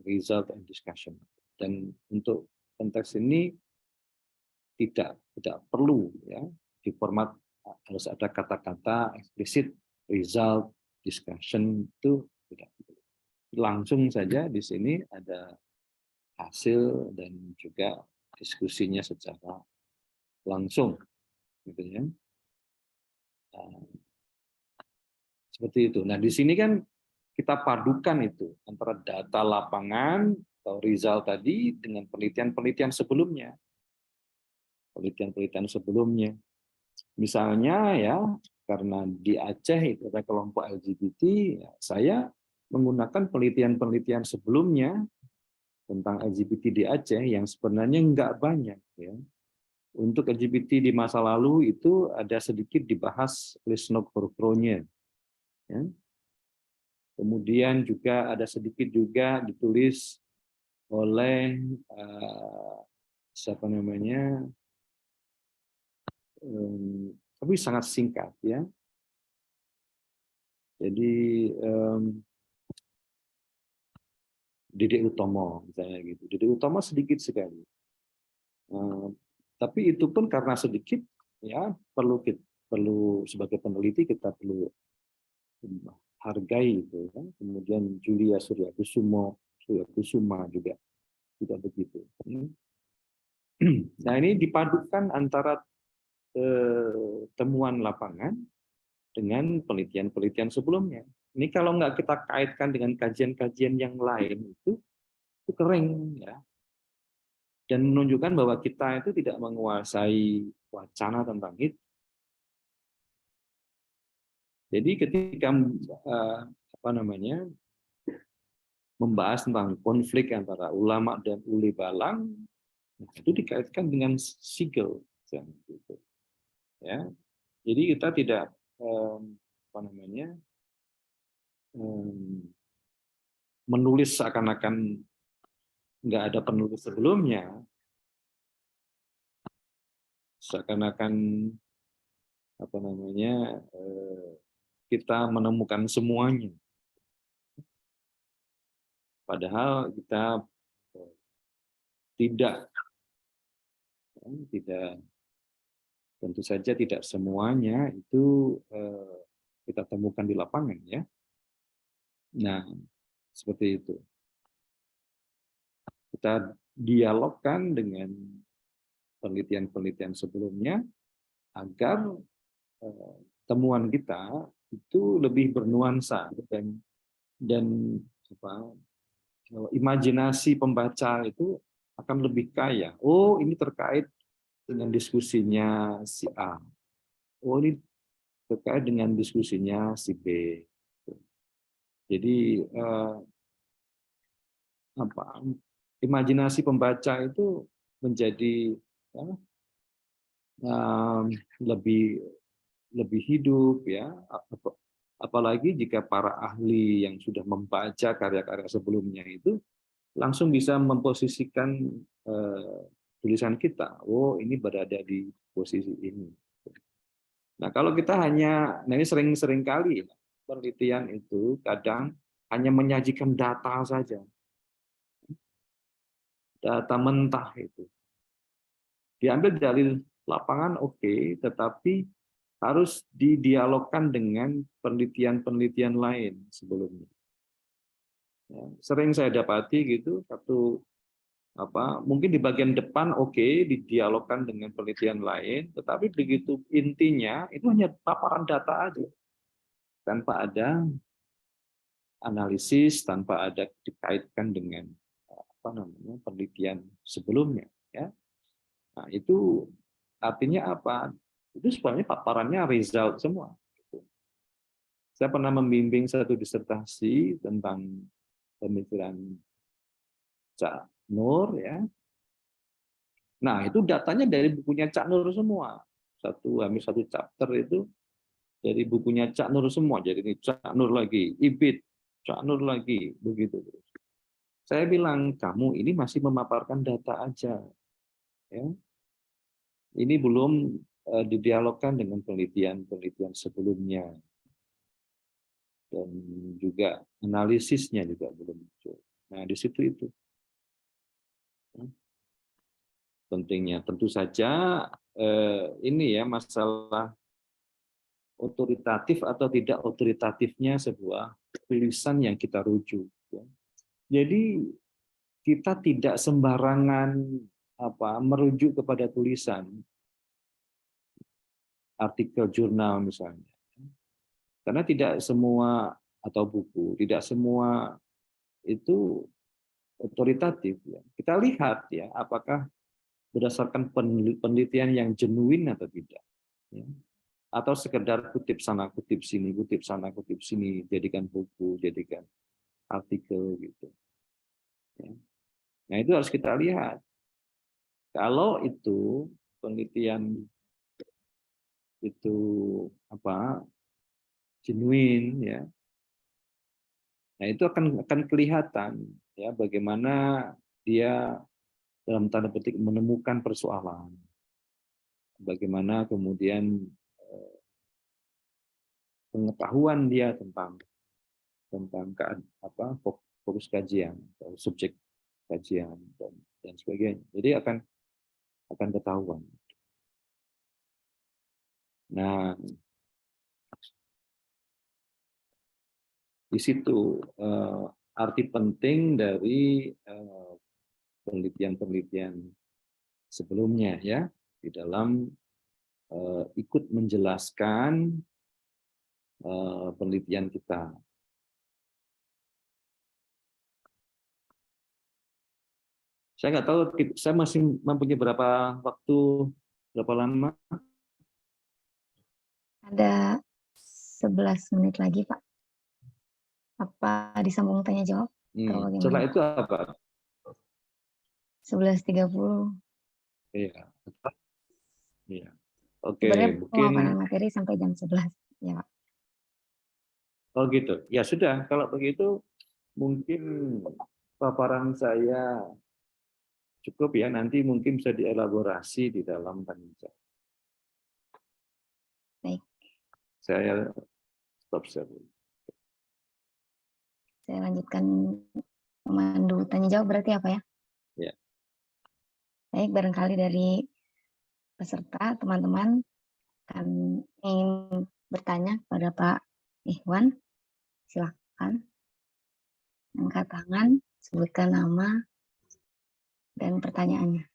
result and discussion. Dan untuk konteks ini tidak perlu ya di format harus ada kata-kata eksplisit result discussion, itu tidak perlu. Langsung saja di sini ada hasil dan juga diskusinya secara langsung, gitu ya. Nah, seperti itu. Nah, di sini kan kita padukan itu antara data lapangan atau result tadi dengan penelitian-penelitian sebelumnya. Penelitian-penelitian sebelumnya. Misalnya ya, karena di Aceh itu ada kelompok LGBT, ya, saya menggunakan penelitian-penelitian sebelumnya tentang LGBT di Aceh yang sebenarnya nggak banyak. Ya. Untuk LGBT di masa lalu itu ada sedikit dibahas oleh Snok Horkronya. Ya. Kemudian juga ada sedikit juga ditulis oleh tapi sangat singkat ya. Jadi Dede Utomo misalnya gitu. Dede Utomo sedikit sekali. Tapi itu pun karena sedikit ya perlu sebagai peneliti kita perlu hargai itu kan. Kemudian Julia Suryakusuma juga begitu. Nah, ini dipadukan antara temuan lapangan dengan penelitian-penelitian sebelumnya. Ini kalau nggak kita kaitkan dengan kajian-kajian yang lain itu kering ya. Dan menunjukkan bahwa kita itu tidak menguasai wacana tentang itu. Jadi ketika membahas tentang konflik antara ulama dan uli balang, itu dikaitkan dengan sigel, gitu. Ya, jadi kita tidak menulis seakan-akan nggak ada penulis sebelumnya, seakan-akan kita menemukan semuanya. Padahal kita tidak, tentu saja tidak semuanya itu kita temukan di lapangan, ya. Nah, seperti itu. Kita dialogkan dengan penelitian-penelitian sebelumnya agar temuan kita itu lebih bernuansa dan imajinasi pembaca itu akan lebih kaya. Oh, ini terkait dengan diskusinya si A. Oh, ini terkait dengan diskusinya si B. Jadi imajinasi pembaca itu menjadi lebih hidup, ya. Apalagi jika para ahli yang sudah membaca karya-karya sebelumnya itu langsung bisa memposisikan tulisan kita. Oh, ini berada di posisi ini. Nah, kalau kita ini sering kali penelitian itu kadang hanya menyajikan data saja. Data mentah itu. Diambil dari lapangan oke, tetapi harus didialogkan dengan penelitian-penelitian lain sebelumnya. Ya, sering saya dapati gitu, mungkin di bagian depan oke, didialogkan dengan penelitian lain, tetapi begitu intinya itu hanya paparan data aja, tanpa ada analisis, tanpa ada dikaitkan dengan penelitian sebelumnya, ya. Nah, itu artinya apa? Itu sebenarnya paparannya result semua. Saya pernah membimbing satu disertasi tentang pemikiran Cak Nur, ya. Nah, itu datanya dari bukunya Cak Nur semua. Hampir satu chapter itu dari bukunya Cak Nur semua. Jadi ini Cak Nur lagi, Ibid, Cak Nur lagi, begitu. Saya bilang, kamu ini masih memaparkan data aja, ya. Ini belum didialogkan dengan penelitian-penelitian sebelumnya. Dan juga analisisnya juga belum muncul. Nah, di situ itu pentingnya. Tentu saja ini ya masalah otoritatif atau tidak otoritatifnya sebuah tulisan yang kita rujuk. Jadi kita tidak sembarangan merujuk kepada tulisan artikel jurnal misalnya. Karena tidak semua atau buku, tidak semua itu otoritatif. Ya. Kita lihat ya, apakah berdasarkan penelitian yang genuine atau tidak. Ya. Atau sekedar kutip sana, kutip sini, jadikan buku, jadikan artikel gitu. Ya. Nah, itu harus kita lihat. Kalau itu penelitian itu genuine, ya. Nah, itu akan kelihatan ya bagaimana dia dalam tanda petik menemukan persoalan. Bagaimana kemudian pengetahuan dia tentang fokus kajian atau subjek kajian dan sebagainya. Jadi akan ketahuan. Nah, di situ arti penting dari penelitian-penelitian sebelumnya, ya, di dalam ikut menjelaskan penelitian kita. Saya nggak tahu, saya masih mempunyai berapa lama? Ada 11 menit lagi, Pak. Apa disambung tanya jawab? Atau Setelah bagaimana? itu apa? 11.30. Iya. Iya. Oke, Sebenarnya mungkin pemaparan materi sampai jam 11. Ya, Pak. oh gitu. Ya sudah, kalau begitu mungkin paparan saya cukup ya. Nanti mungkin bisa dielaborasi di dalam panitia. Baik, Saya stop share. saya lanjutkan memandu tanya jawab berarti apa ya? Ya. Baik, barangkali dari peserta, teman-teman akan ingin bertanya kepada Pak Ikhwan. Silakan angkat tangan, sebutkan nama dan pertanyaannya.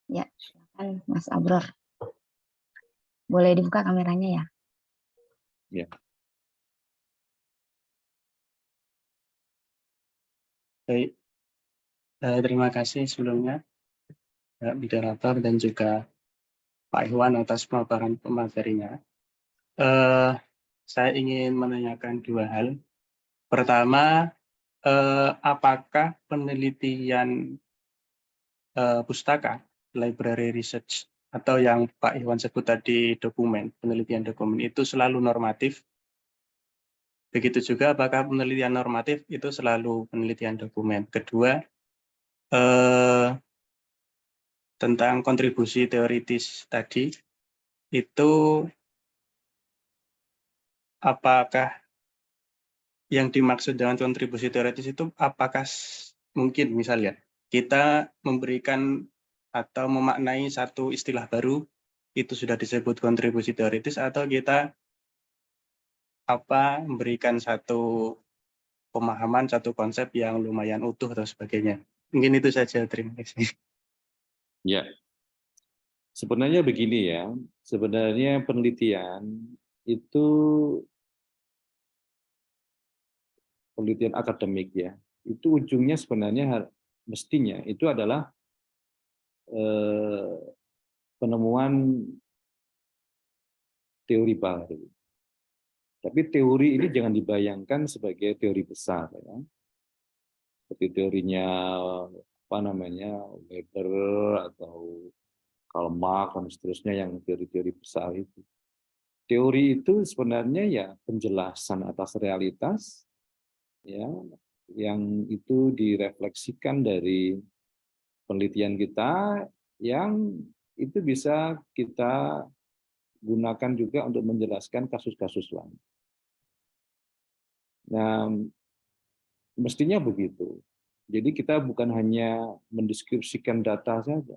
Ya, silakan Mas Abror. Boleh dibuka kameranya ya? Ya. Baik, terima kasih sebelumnya Pak Moderator dan juga Pak Iwan atas pemaparan materinya. Saya ingin menanyakan dua hal. Pertama, apakah penelitian pustaka, library research, atau yang Pak Iwan sebut tadi dokumen, penelitian dokumen itu selalu normatif? Begitu juga apakah penelitian normatif itu selalu penelitian dokumen? Kedua, tentang kontribusi teoritis tadi, itu apakah yang dimaksud dengan kontribusi teoritis itu apakah mungkin misalnya kita memberikan atau memaknai satu istilah baru itu sudah disebut kontribusi teoritis, atau kita memberikan satu pemahaman, satu konsep yang lumayan utuh atau sebagainya. Mungkin itu saja, terima kasih. Ya. Sebenarnya begini ya. Sebenarnya penelitian itu penelitian akademik ya. Itu ujungnya sebenarnya mestinya itu adalah penemuan teori baru. Tapi teori ini jangan dibayangkan sebagai teori besar ya. Seperti teorinya apa namanya Weber atau Karl Marx dan seterusnya yang teori-teori besar itu. Teori itu sebenarnya ya penjelasan atas realitas ya yang itu direfleksikan dari penelitian kita yang itu bisa kita gunakan juga untuk menjelaskan kasus-kasus lain. Nah, mestinya begitu. Jadi kita bukan hanya mendeskripsikan data saja.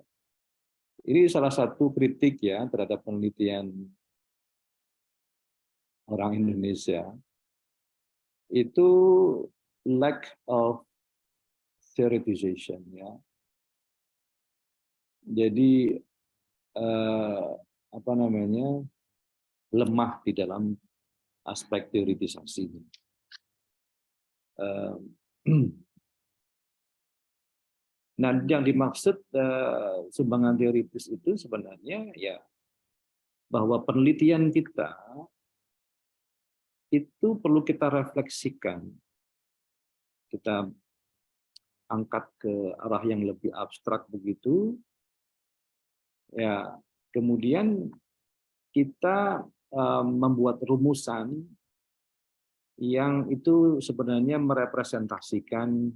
Ini salah satu kritik ya terhadap penelitian orang Indonesia. Itu lack of theoretization ya. Jadi apa namanya lemah di dalam aspek teoritisasi. Nah, yang dimaksud sumbangan teoritis itu sebenarnya ya bahwa penelitian kita itu perlu kita refleksikan, kita angkat ke arah yang lebih abstrak begitu, ya kemudian kita membuat rumusan yang itu sebenarnya merepresentasikan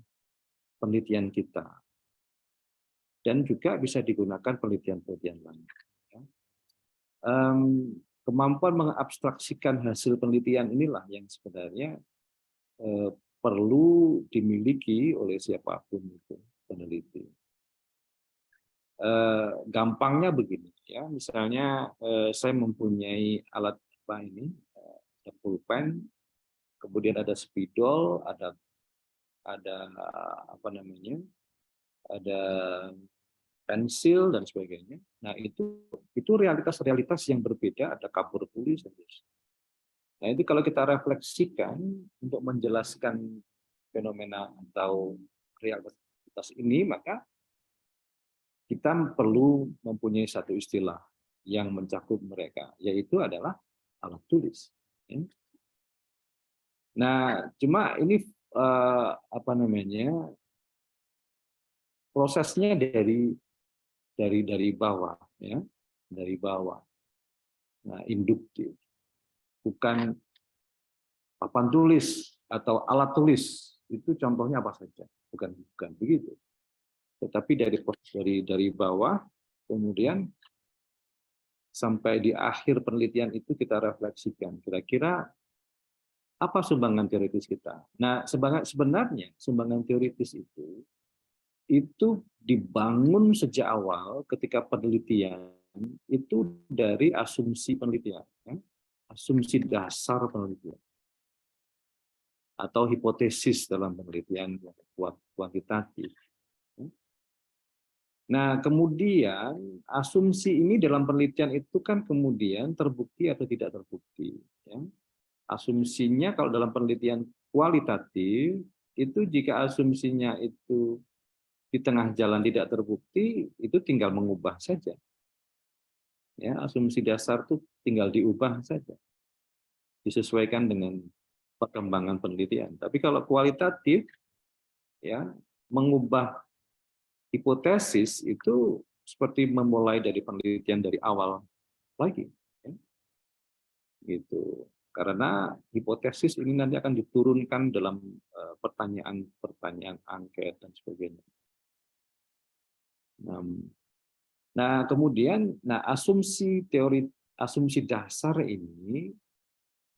penelitian kita dan juga bisa digunakan penelitian-penelitian lain. Kemampuan mengabstraksikan hasil penelitian inilah yang sebenarnya perlu dimiliki oleh siapapun itu peneliti. Gampangnya begini ya, misalnya saya mempunyai alat apa ini, ada pulpen, kemudian ada spidol, ada apa namanya, ada pensil dan sebagainya. Nah itu realitas-realitas yang berbeda, ada kapur tulis. Nah itu kalau kita refleksikan untuk menjelaskan fenomena atau realitas ini, maka kita perlu mempunyai satu istilah yang mencakup mereka, yaitu adalah alat tulis. Ya. Nah, cuma ini apa namanya, prosesnya dari bawah, ya, dari bawah. Nah, induktif, bukan papan tulis atau alat tulis. Itu contohnya apa saja? Bukan begitu. Tetapi dari bawah, kemudian sampai di akhir penelitian itu kita refleksikan. Kira-kira apa sumbangan teoritis kita? Nah, sebenarnya sumbangan teoritis itu dibangun sejak awal ketika penelitian itu dari asumsi penelitian, ya. Asumsi dasar penelitian atau hipotesis dalam penelitian kuantitatif. Nah, kemudian asumsi ini dalam penelitian itu kan kemudian terbukti atau tidak terbukti. Ya. Asumsinya kalau dalam penelitian kualitatif, itu jika asumsinya itu di tengah jalan tidak terbukti, itu tinggal mengubah saja. Ya, asumsi dasar itu tinggal diubah saja, disesuaikan dengan perkembangan penelitian. Tapi kalau kualitatif, ya, mengubah hipotesis itu seperti memulai dari penelitian dari awal lagi, ya. Gitu. Karena hipotesis ini nanti akan diturunkan dalam pertanyaan angket dan sebagainya. Nah, kemudian, asumsi dasar ini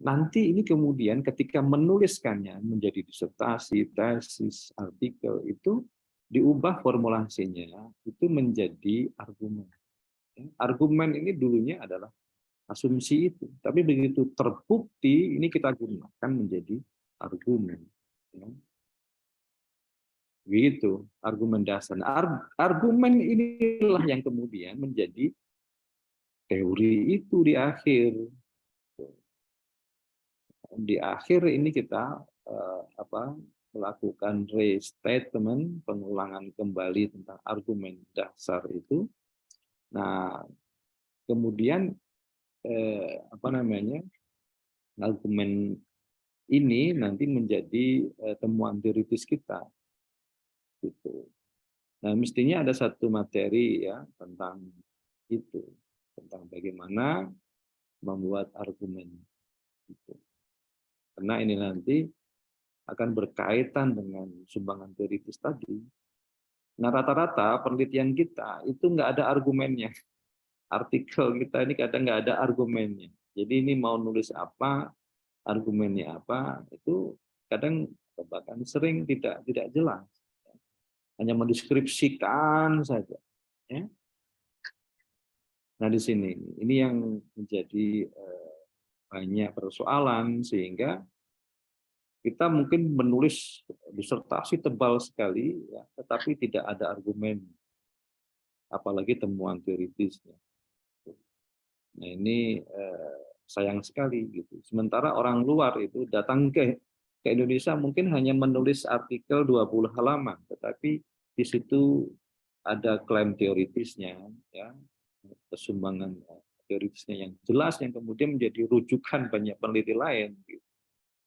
nanti ini kemudian ketika menuliskannya menjadi disertasi, tesis, artikel itu diubah formulasinya itu menjadi argumen. Argumen ini dulunya adalah asumsi itu, tapi begitu terbukti ini kita gunakan menjadi argumen. Ya. Begitu argumen dasar. Argumen inilah yang kemudian menjadi teori itu di akhir. Di akhir ini kita melakukan restatement, pengulangan kembali tentang argumen dasar itu. Nah, kemudian argumen ini nanti menjadi temuan teoritis kita. Gitu. Nah, mestinya ada satu materi ya tentang itu, tentang bagaimana membuat argumen. Gitu. Karena ini nanti akan berkaitan dengan sumbangan teoritis tadi. Nah, rata-rata penelitian kita itu nggak ada argumennya. Artikel kita ini kadang nggak ada argumennya. Jadi ini mau nulis apa, argumennya apa, itu kadang bahkan sering tidak jelas. Hanya mendeskripsikan saja. Ya. Nah, di sini ini yang menjadi banyak persoalan sehingga kita mungkin menulis disertasi tebal sekali, ya, tetapi tidak ada argumen, apalagi temuan teoritisnya. Nah, ini sayang sekali gitu. Sementara orang luar itu datang ke Indonesia mungkin hanya menulis artikel 20 halaman, tetapi di situ ada klaim teoritisnya, ya, kesumbangan teoritisnya yang jelas yang kemudian menjadi rujukan banyak peneliti lain. Gitu.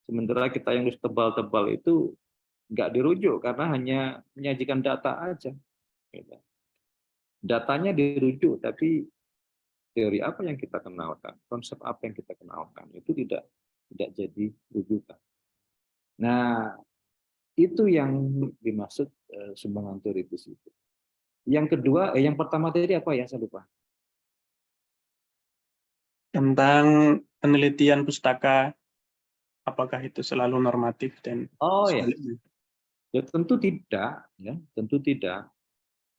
Sementara kita yang nulis tebal-tebal itu nggak dirujuk karena hanya menyajikan data aja. Datanya dirujuk, tapi teori apa yang kita kenalkan, konsep apa yang kita kenalkan, itu tidak jadi rujukan. Nah, itu yang dimaksud sumbangan teoritis itu. Yang kedua, yang pertama tadi apa ya, saya lupa. Tentang penelitian pustaka, apakah itu selalu normatif dan sebaliknya? Ya tentu tidak, ya tentu tidak.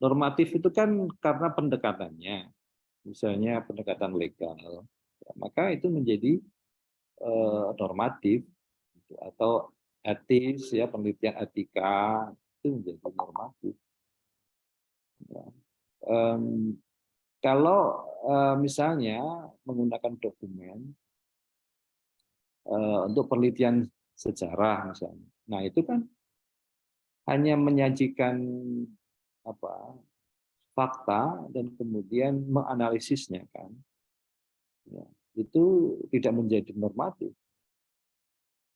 Normatif itu kan karena pendekatannya, misalnya pendekatan legal, ya, maka itu menjadi normatif atau etis, ya penelitian etika itu menjadi normatif. Ya. Kalau misalnya menggunakan dokumen untuk penelitian sejarah misalnya, nah itu kan hanya menyajikan fakta dan kemudian menganalisisnya kan, ya, itu tidak menjadi normatif.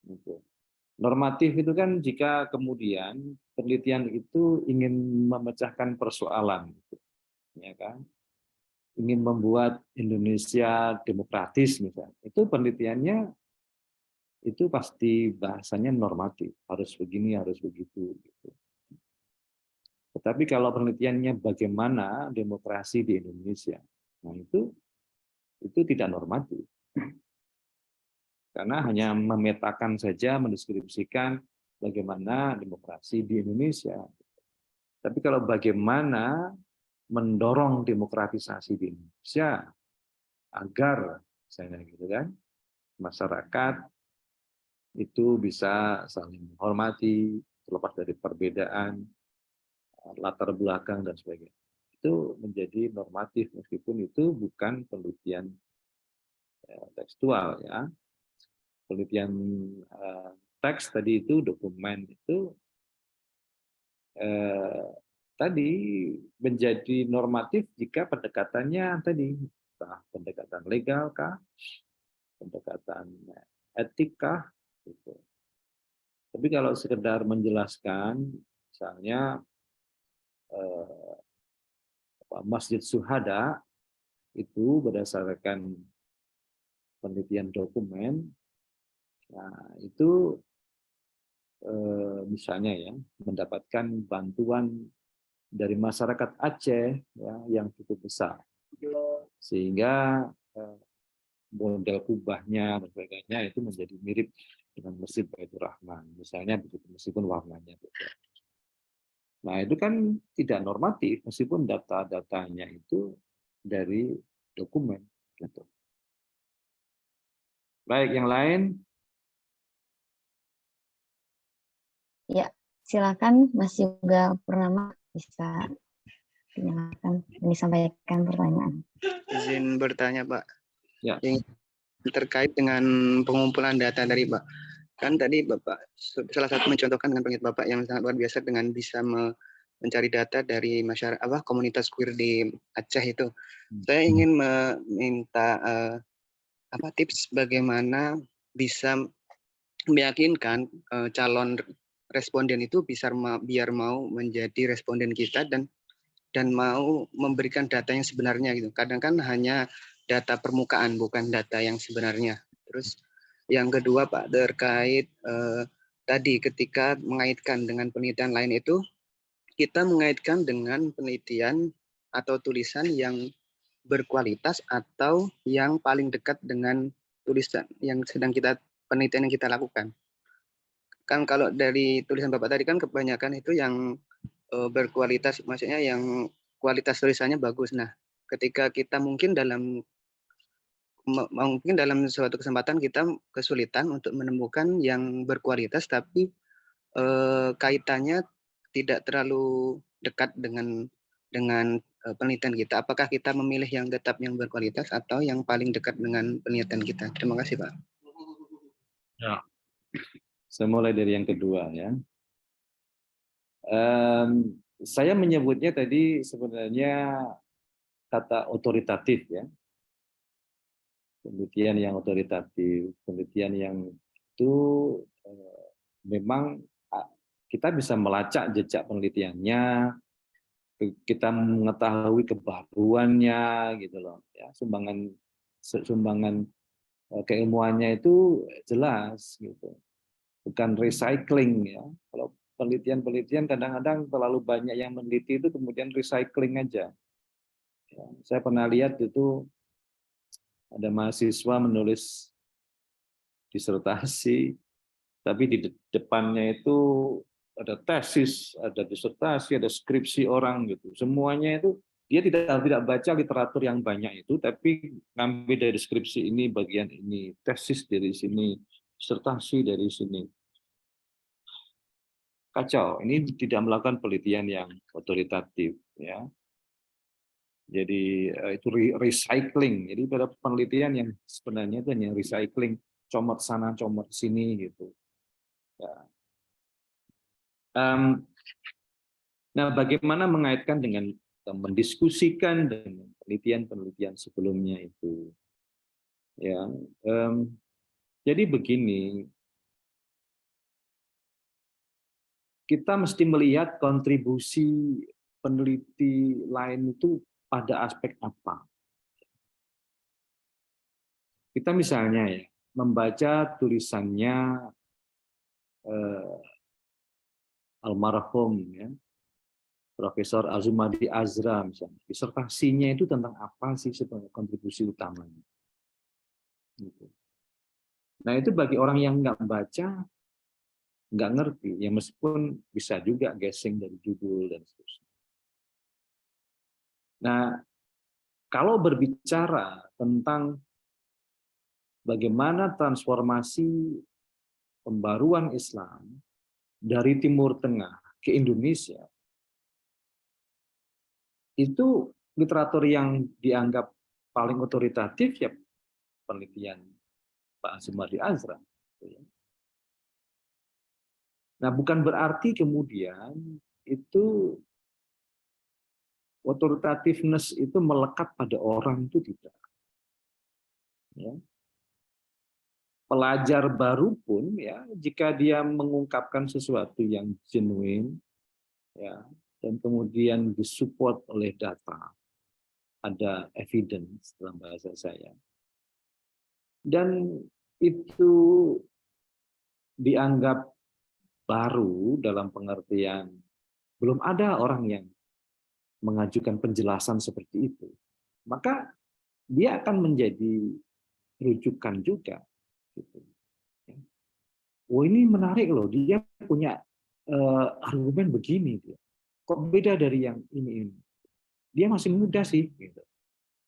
Gitu. Normatif itu kan jika kemudian penelitian itu ingin memecahkan persoalan, gitu, ya kan, ingin membuat Indonesia demokratis misalnya, itu penelitiannya itu pasti bahasanya normatif, harus begini, harus begitu. Gitu. Tetapi kalau penelitiannya bagaimana demokrasi di Indonesia, nah itu tidak normatif. Karena hanya memetakan saja, mendeskripsikan bagaimana demokrasi di Indonesia. Tapi kalau bagaimana mendorong demokratisasi di Indonesia agar misalnya gitu kan, masyarakat itu bisa saling menghormati terlepas dari perbedaan latar belakang dan sebagainya. Itu menjadi normatif meskipun itu bukan penelitian tekstual ya. Penelitian teks tadi itu dokumen itu tadi menjadi normatif jika pendekatannya tadi entah pendekatan legal kah, pendekatan etik kah, gitu. Tapi kalau sekedar menjelaskan, misalnya Masjid Syuhada itu berdasarkan penelitian dokumen, nah itu misalnya ya mendapatkan bantuan dari masyarakat Aceh ya, yang cukup besar, sehingga model kubahnya dan sebagainya itu menjadi mirip dengan Masjid Baitur Rahman, misalnya begitu, meskipun warnanya beda. Nah itu kan tidak normatif meskipun data-datanya itu dari dokumen. Gitu. Baik, yang lain? Ya, silakan Mas Yoga Purnama bisa dinyalakan dan disampaikan pertanyaan. Izin bertanya, Pak. Ya. Yang terkait dengan pengumpulan data dari Pak. Kan tadi Bapak salah satu mencontohkan dengan penelitian Bapak yang sangat luar biasa dengan bisa mencari data dari masyarakat komunitas queer di Aceh itu. Saya ingin meminta tips bagaimana bisa meyakinkan calon responden itu biar mau menjadi responden kita dan mau memberikan data yang sebenarnya gitu. Kadang kan hanya data permukaan bukan data yang sebenarnya. Terus yang kedua Pak terkait tadi ketika mengaitkan dengan penelitian lain itu kita mengaitkan dengan penelitian atau tulisan yang berkualitas atau yang paling dekat dengan tulisan yang sedang penelitian yang kita lakukan. Kan kalau dari tulisan Bapak tadi kan kebanyakan itu yang berkualitas, maksudnya yang kualitas tulisannya bagus. Nah, ketika kita mungkin dalam suatu kesempatan kita kesulitan untuk menemukan yang berkualitas, tapi kaitannya tidak terlalu dekat dengan penelitian kita. Apakah kita memilih yang tetap yang berkualitas atau yang paling dekat dengan penelitian kita? Terima kasih, Pak. Ya. Saya mulai dari yang kedua ya. Saya menyebutnya tadi sebenarnya kata otoritatif ya. Penelitian yang otoritatif, penelitian yang itu memang kita bisa melacak jejak penelitiannya, kita mengetahui kebaruannya gitu loh ya, sumbangan keilmuannya itu jelas gitu, bukan recycling ya. Kalau penelitian kadang-kadang terlalu banyak yang meneliti itu kemudian recycling aja ya. Saya pernah lihat itu ada mahasiswa menulis disertasi tapi di depannya itu ada tesis, ada disertasi, ada skripsi orang gitu. Semuanya itu dia tidak baca literatur yang banyak itu, tapi ngambil dari skripsi ini bagian ini, tesis dari sini, disertasi dari sini. Kacau. Ini tidak melakukan penelitian yang otoritatif, ya. Jadi itu recycling. Jadi pada penelitian yang sebenarnya itu hanya recycling, comot sana, comot sini gitu. Ya. Nah, bagaimana mengaitkan dengan kita mendiskusikan dengan penelitian-penelitian sebelumnya itu. Ya, jadi begini, kita mesti melihat kontribusi peneliti lain itu pada aspek apa. Kita misalnya ya membaca tulisannya almarhum ya Profesor Azumadi Azra misalnya, disertasinya itu tentang apa sih sebenarnya kontribusi utamanya. Gitu. Nah itu bagi orang yang nggak baca nggak ngerti, ya meskipun bisa juga guessing dari judul dan seterusnya. Nah kalau berbicara tentang bagaimana transformasi pembaruan Islam dari Timur Tengah ke Indonesia, itu literatur yang dianggap paling otoritatif ya penelitian Pak Azumadi Azra. Nah, bukan berarti kemudian itu otoritativeness itu melekat pada orang, itu tidak. Ya. Pelajar baru pun ya jika dia mengungkapkan sesuatu yang genuine ya dan kemudian disupport oleh data, ada evidence dalam bahasa saya, dan itu dianggap baru dalam pengertian belum ada orang yang mengajukan penjelasan seperti itu, maka dia akan menjadi rujukan juga. Gitu. Oh ini menarik loh, dia punya argumen begini, kok beda dari yang ini. Dia masih muda sih, gitu.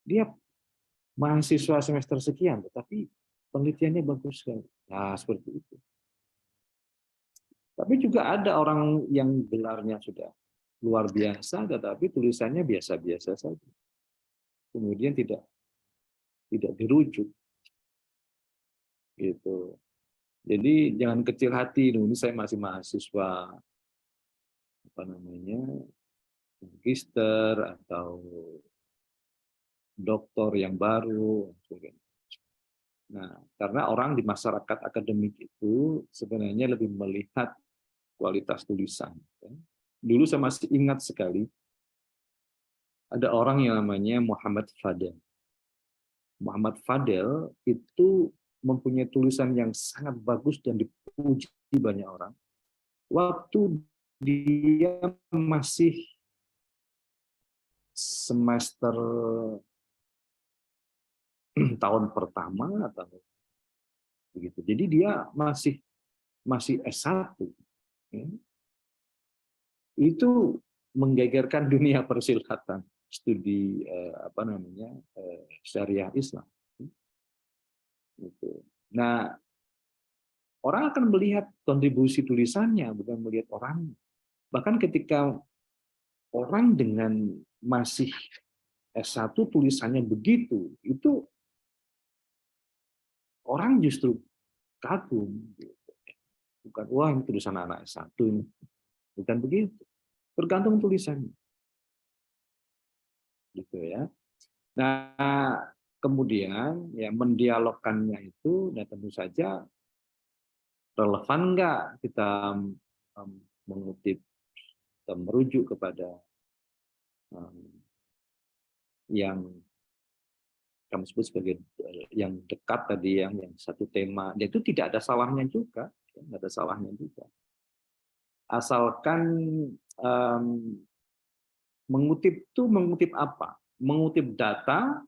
Dia mahasiswa semester sekian, tetapi penelitiannya bagus sekali. Nah seperti itu. Tapi juga ada orang yang gelarnya sudah luar biasa, tetapi tulisannya biasa-biasa saja. Kemudian tidak dirujuk. Gitu. Jadi jangan kecil hati, ini saya masih mahasiswa magister atau doktor yang baru. Nah, karena orang di masyarakat akademik itu sebenarnya lebih melihat kualitas tulisan. Dulu saya masih ingat sekali, ada orang yang namanya Muhammad Fadel. Muhammad Fadel itu mempunyai tulisan yang sangat bagus dan dipuji banyak orang. Waktu dia masih semester tahun pertama atau begitu. Jadi dia masih S1. Ya. Itu menggegerkan dunia persilatan, studi syariah Islam. Gitu. Nah, orang akan melihat kontribusi tulisannya, bukan melihat orangnya. Bahkan ketika orang dengan masih S1 tulisannya begitu, itu orang justru kagum. Bukan, wah ini tulisan anak S1 ini. Bukan begitu. Tergantung tulisannya. Gitu ya. Nah, kemudian ya mendialogkannya itu, dan tentu saja relevan nggak kita mengutip atau merujuk kepada yang kami sebut sebagai yang dekat tadi, yang satu tema, dan itu tidak ada salahnya juga, nggak ada salahnya juga. Asalkan mengutip apa? Mengutip data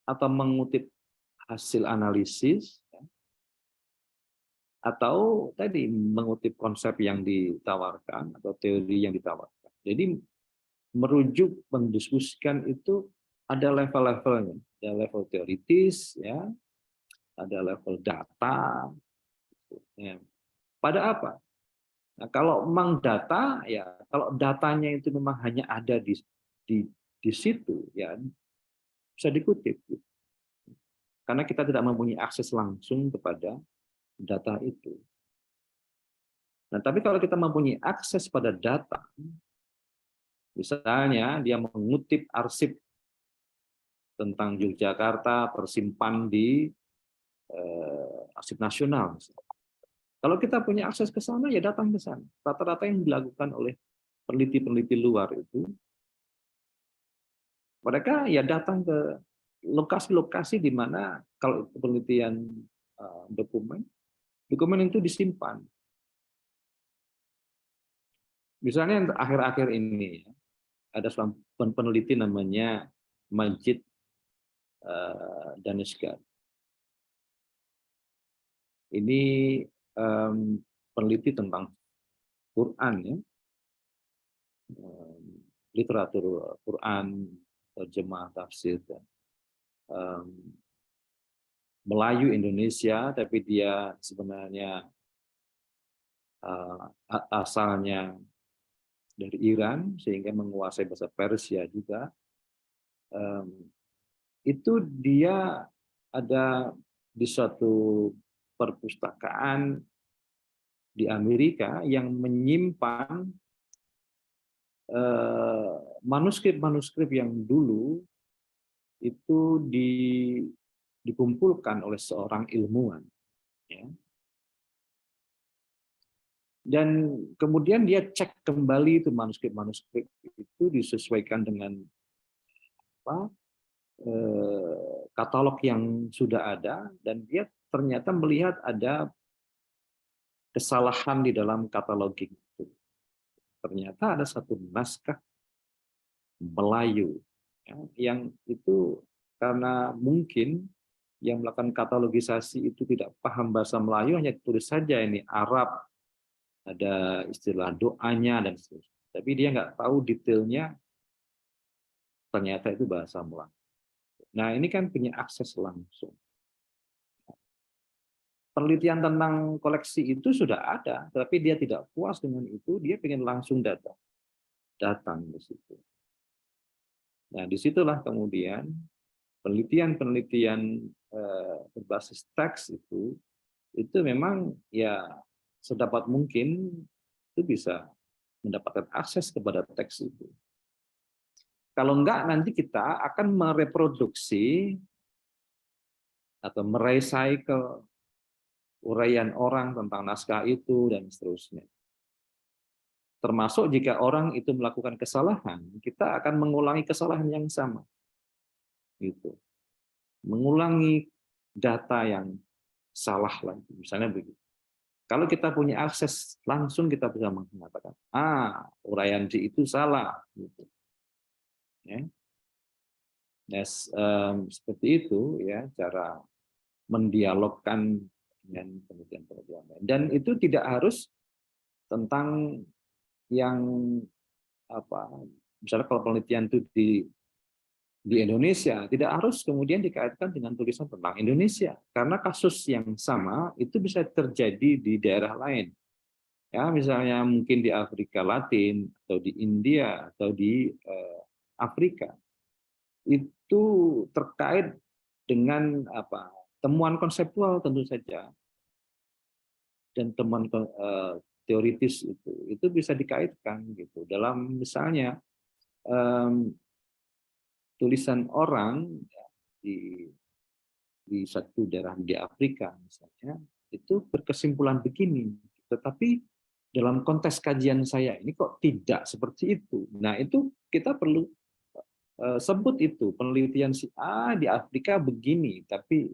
atau mengutip hasil analisis, atau tadi mengutip konsep yang ditawarkan atau teori yang ditawarkan. Jadi merujuk, mendiskusikan itu ada level-levelnya, ada level teoritis, ya, ada level data. Ya. Pada apa? Nah, kalau memang data, ya kalau datanya itu memang hanya ada di situ, ya bisa dikutip. Karena kita tidak mempunyai akses langsung kepada data itu. Nah, tapi kalau kita mempunyai akses pada data, Misalnya dia mengutip arsip tentang Yogyakarta tersimpan di arsip nasional. Kalau kita punya akses ke sana, ya datang ke sana. Rata-rata yang dilakukan oleh peneliti-peneliti luar itu, mereka ya datang ke lokasi-lokasi di mana kalau penelitian dokumen itu disimpan. Misalnya akhir-akhir ini ada seorang peneliti namanya Majid Daneskar. Ini peneliti tentang Quran, ya, literatur Quran, terjemah, tafsir, dan Melayu Indonesia, tapi dia sebenarnya asalnya dari Iran sehingga menguasai bahasa Persia juga. Itu dia ada di suatu perpustakaan di Amerika yang menyimpan manuskrip-manuskrip yang dulu itu dikumpulkan oleh seorang ilmuwan, ya. Dan kemudian dia cek kembali itu manuskrip-manuskrip itu disesuaikan dengan katalog yang sudah ada, dan dia ternyata melihat ada kesalahan di dalam cataloging itu. Ternyata ada satu naskah Melayu, ya, yang itu karena mungkin yang melakukan katalogisasi itu tidak paham bahasa Melayu, hanya tulis saja ini Arab, ada istilah doanya dan seterusnya. Tapi dia nggak tahu detailnya, ternyata itu bahasa Melayu. Nah, ini kan punya akses langsung. Penelitian tentang koleksi itu sudah ada, tapi dia tidak puas dengan itu, dia ingin langsung datang ke situ. Nah, disitulah kemudian penelitian-penelitian berbasis teks itu memang ya sedapat mungkin itu bisa mendapatkan akses kepada teks itu. Kalau enggak, nanti kita akan mereproduksi atau merecycle uraian orang tentang naskah itu dan seterusnya. Termasuk jika orang itu melakukan kesalahan, kita akan mengulangi kesalahan yang sama. Gitu. Mengulangi data yang salah lagi, misalnya begitu. Kalau kita punya akses langsung, kita bisa mengatakan, uraian D itu salah. Gitu. Ya. Yes, seperti itu ya cara mendialogkan dengan penelitian-penelitian lain. Dan itu tidak harus tentang yang misalnya kalau penelitian itu di Indonesia, tidak harus kemudian dikaitkan dengan tulisan tentang Indonesia, karena kasus yang sama itu bisa terjadi di daerah lain. Ya, misalnya mungkin di Afrika Latin atau di India atau di Afrika. Itu terkait dengan temuan konseptual tentu saja, dan temuan teoritis itu bisa dikaitkan gitu dalam misalnya tulisan orang di satu daerah di Afrika misalnya itu berkesimpulan begini, tetapi dalam konteks kajian saya ini kok tidak seperti itu. Nah, itu kita perlu sebut itu penelitian si A di Afrika begini, tapi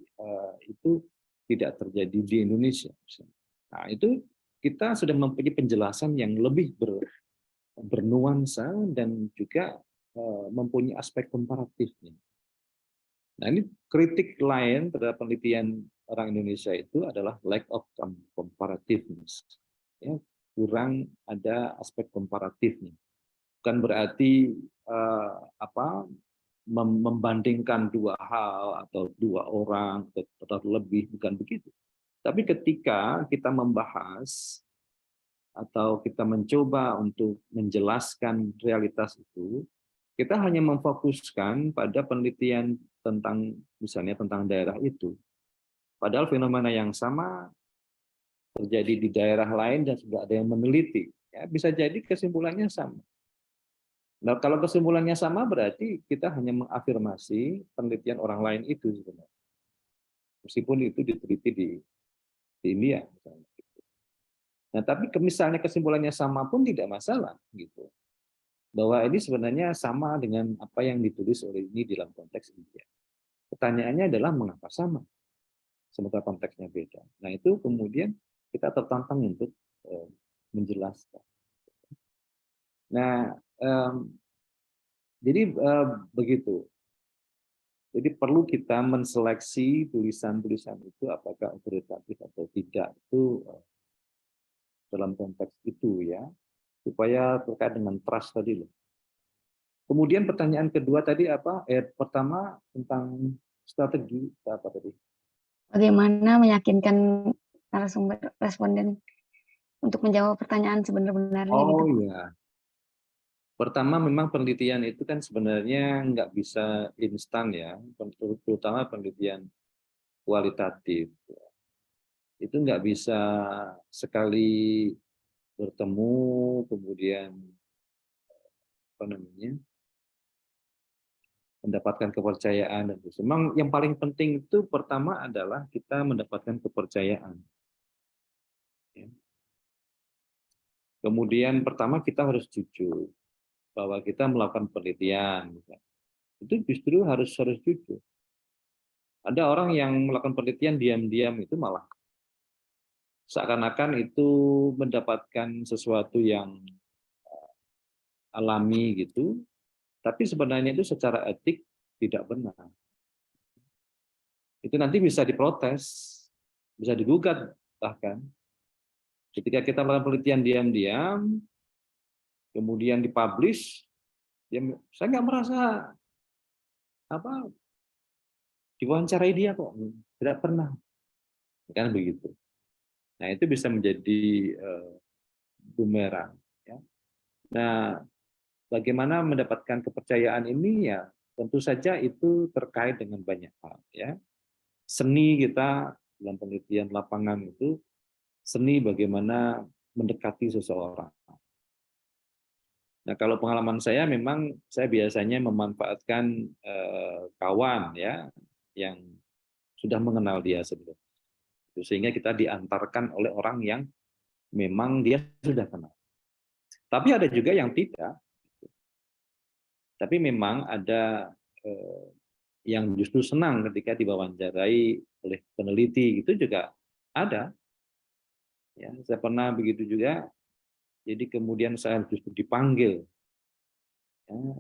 itu tidak terjadi di Indonesia. Nah, itu kita sudah mempunyai penjelasan yang lebih bernuansa dan juga mempunyai aspek komparatifnya. Nah, ini kritik lain terhadap penelitian orang Indonesia itu adalah lack of comparativeness. Ya, kurang ada aspek komparatifnya. Bukan berarti membandingkan dua hal atau dua orang atau lebih, bukan begitu. Tapi ketika kita membahas atau kita mencoba untuk menjelaskan realitas itu, kita hanya memfokuskan pada penelitian tentang misalnya tentang daerah itu. Padahal fenomena yang sama terjadi di daerah lain dan sudah ada yang meneliti. Ya, bisa jadi kesimpulannya sama. Nah, kalau kesimpulannya sama berarti kita hanya mengafirmasi penelitian orang lain itu sebenarnya. Meskipun itu diteliti di India misalnya. Nah, tapi misalnya kesimpulannya sama pun tidak masalah gitu. Bahwa ini sebenarnya sama dengan apa yang ditulis oleh ini dalam konteks India. Pertanyaannya adalah mengapa sama? Sementara konteksnya beda. Nah, itu kemudian kita tertantang untuk menjelaskan. Nah, jadi begitu. Jadi perlu kita menseleksi tulisan-tulisan itu apakah otoritatif atau tidak itu dalam konteks itu ya, supaya terkait dengan trust tadi loh. Kemudian pertanyaan kedua tadi apa? Pertama tentang strategi apa tadi? Bagaimana meyakinkan narasumber responden untuk menjawab pertanyaan sebenar-benarnya gitu. Oh ya. Pertama memang penelitian itu kan sebenarnya nggak bisa instan ya, terutama penelitian kualitatif. Itu nggak bisa sekali bertemu kemudian apa namanya mendapatkan kepercayaan dan terus. Memang yang paling penting itu pertama adalah kita mendapatkan kepercayaan. Ya. Kemudian pertama kita harus jujur bahwa kita melakukan penelitian. Itu justru harus jujur. Ada orang yang melakukan penelitian diam-diam itu malah seakan-akan itu mendapatkan sesuatu yang alami gitu, tapi sebenarnya itu secara etik tidak benar. Itu nanti bisa diprotes, bisa digugat bahkan. Ketika kita melakukan penelitian diam-diam, kemudian dipublish, ya saya nggak merasa apa diwawancarai dia kok, tidak pernah, kan begitu. Nah itu bisa menjadi bumerang. Ya. Nah bagaimana mendapatkan kepercayaan ini ya tentu saja itu terkait dengan banyak hal ya. Seni kita dalam penelitian lapangan itu seni bagaimana mendekati seseorang. Nah, kalau pengalaman saya memang saya biasanya memanfaatkan kawan ya yang sudah mengenal dia sebelumnya. Sehingga kita diantarkan oleh orang yang memang dia sudah kenal. Tapi ada juga yang tidak. Tapi memang ada yang justru senang ketika diwawancarai oleh peneliti, itu juga ada. Ya, saya pernah begitu juga. Jadi kemudian saya justru dipanggil, ya,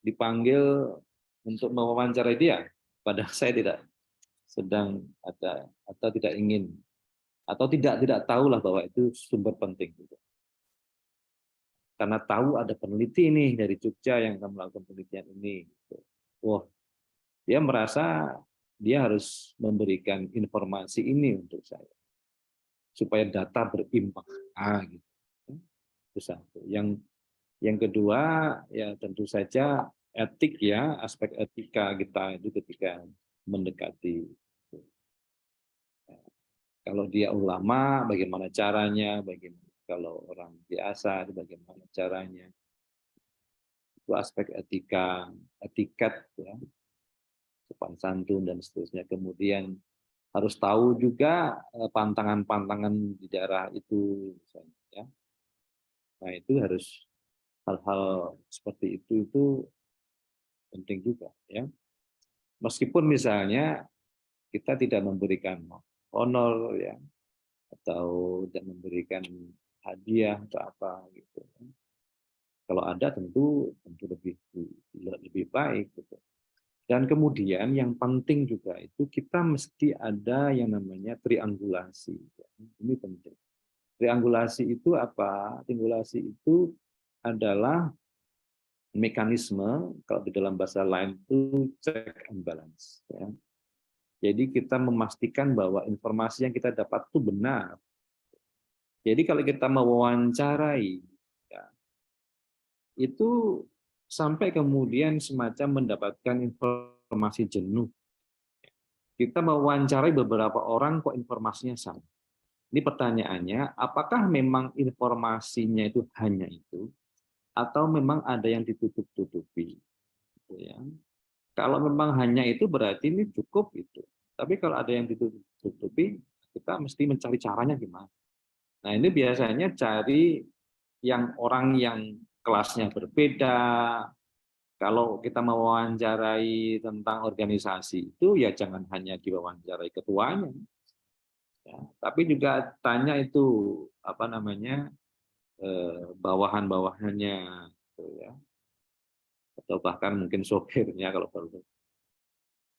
dipanggil untuk mewawancarai dia. Padahal saya tidak sedang ada atau tidak ingin atau tidak tahulah bahwa itu sumber penting. Karena tahu ada peneliti nih dari Jogja yang akan melakukan penelitian ini. Wah, dia merasa dia harus memberikan informasi ini untuk saya supaya data berimbang. Gitu. Itu satu. Yang kedua ya tentu saja etik ya, aspek etika kita itu ketika mendekati. Kalau dia ulama, bagaimana caranya? Bagaimana kalau orang biasa, bagaimana caranya? Itu aspek etika, etiket ya, sopan santun dan seterusnya. Kemudian harus tahu juga pantangan-pantangan di daerah itu misalnya ya. Nah, itu harus hal-hal seperti itu penting juga ya. Meskipun misalnya kita tidak memberikan honor ya atau tidak memberikan hadiah atau apa gitu. Kalau ada tentu lebih baik gitu. Dan kemudian yang penting juga itu kita mesti ada yang namanya triangulasi. Ini penting. Triangulasi itu apa? Triangulasi itu adalah mekanisme kalau di dalam bahasa lain itu check and balance. Ya. Jadi kita memastikan bahwa informasi yang kita dapat itu benar. Jadi kalau kita mewawancarai, ya, itu sampai kemudian semacam mendapatkan informasi jenuh. Kita mewawancarai beberapa orang kok informasinya sama. Ini pertanyaannya, apakah memang informasinya itu hanya itu? atau memang ada yang ditutup-tutupi, gitu ya. Kalau memang hanya itu berarti ini cukup itu. Tapi kalau ada yang ditutup-tutupi, kita mesti mencari caranya gimana. Nah, ini biasanya cari yang orang yang kelasnya berbeda. Kalau kita mewawancarai tentang organisasi itu ya jangan hanya diwawancarai ketuanya, ya, tapi juga tanya itu apa namanya bawahan-bawahannya, gitu ya, atau bahkan mungkin sopirnya kalau perlu.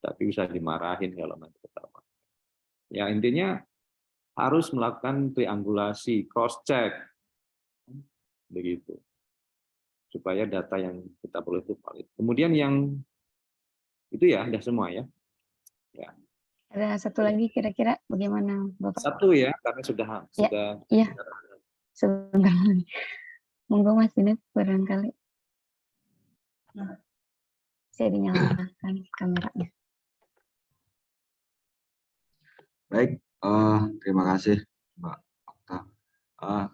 Tapi bisa dimarahin kalau nanti ketahuan. Ya intinya harus melakukan triangulasi, cross check, begitu, supaya data yang kita peroleh itu valid. Kemudian yang itu ya udah semua ya. Ya. Ada satu lagi kira-kira bagaimana Bapak? Satu ya, karena sudah Iya, sebentar lagi. Monggo Mas Dinet barangkali. Saya dinyalakan kameranya. Baik, terima kasih Mbak Okta.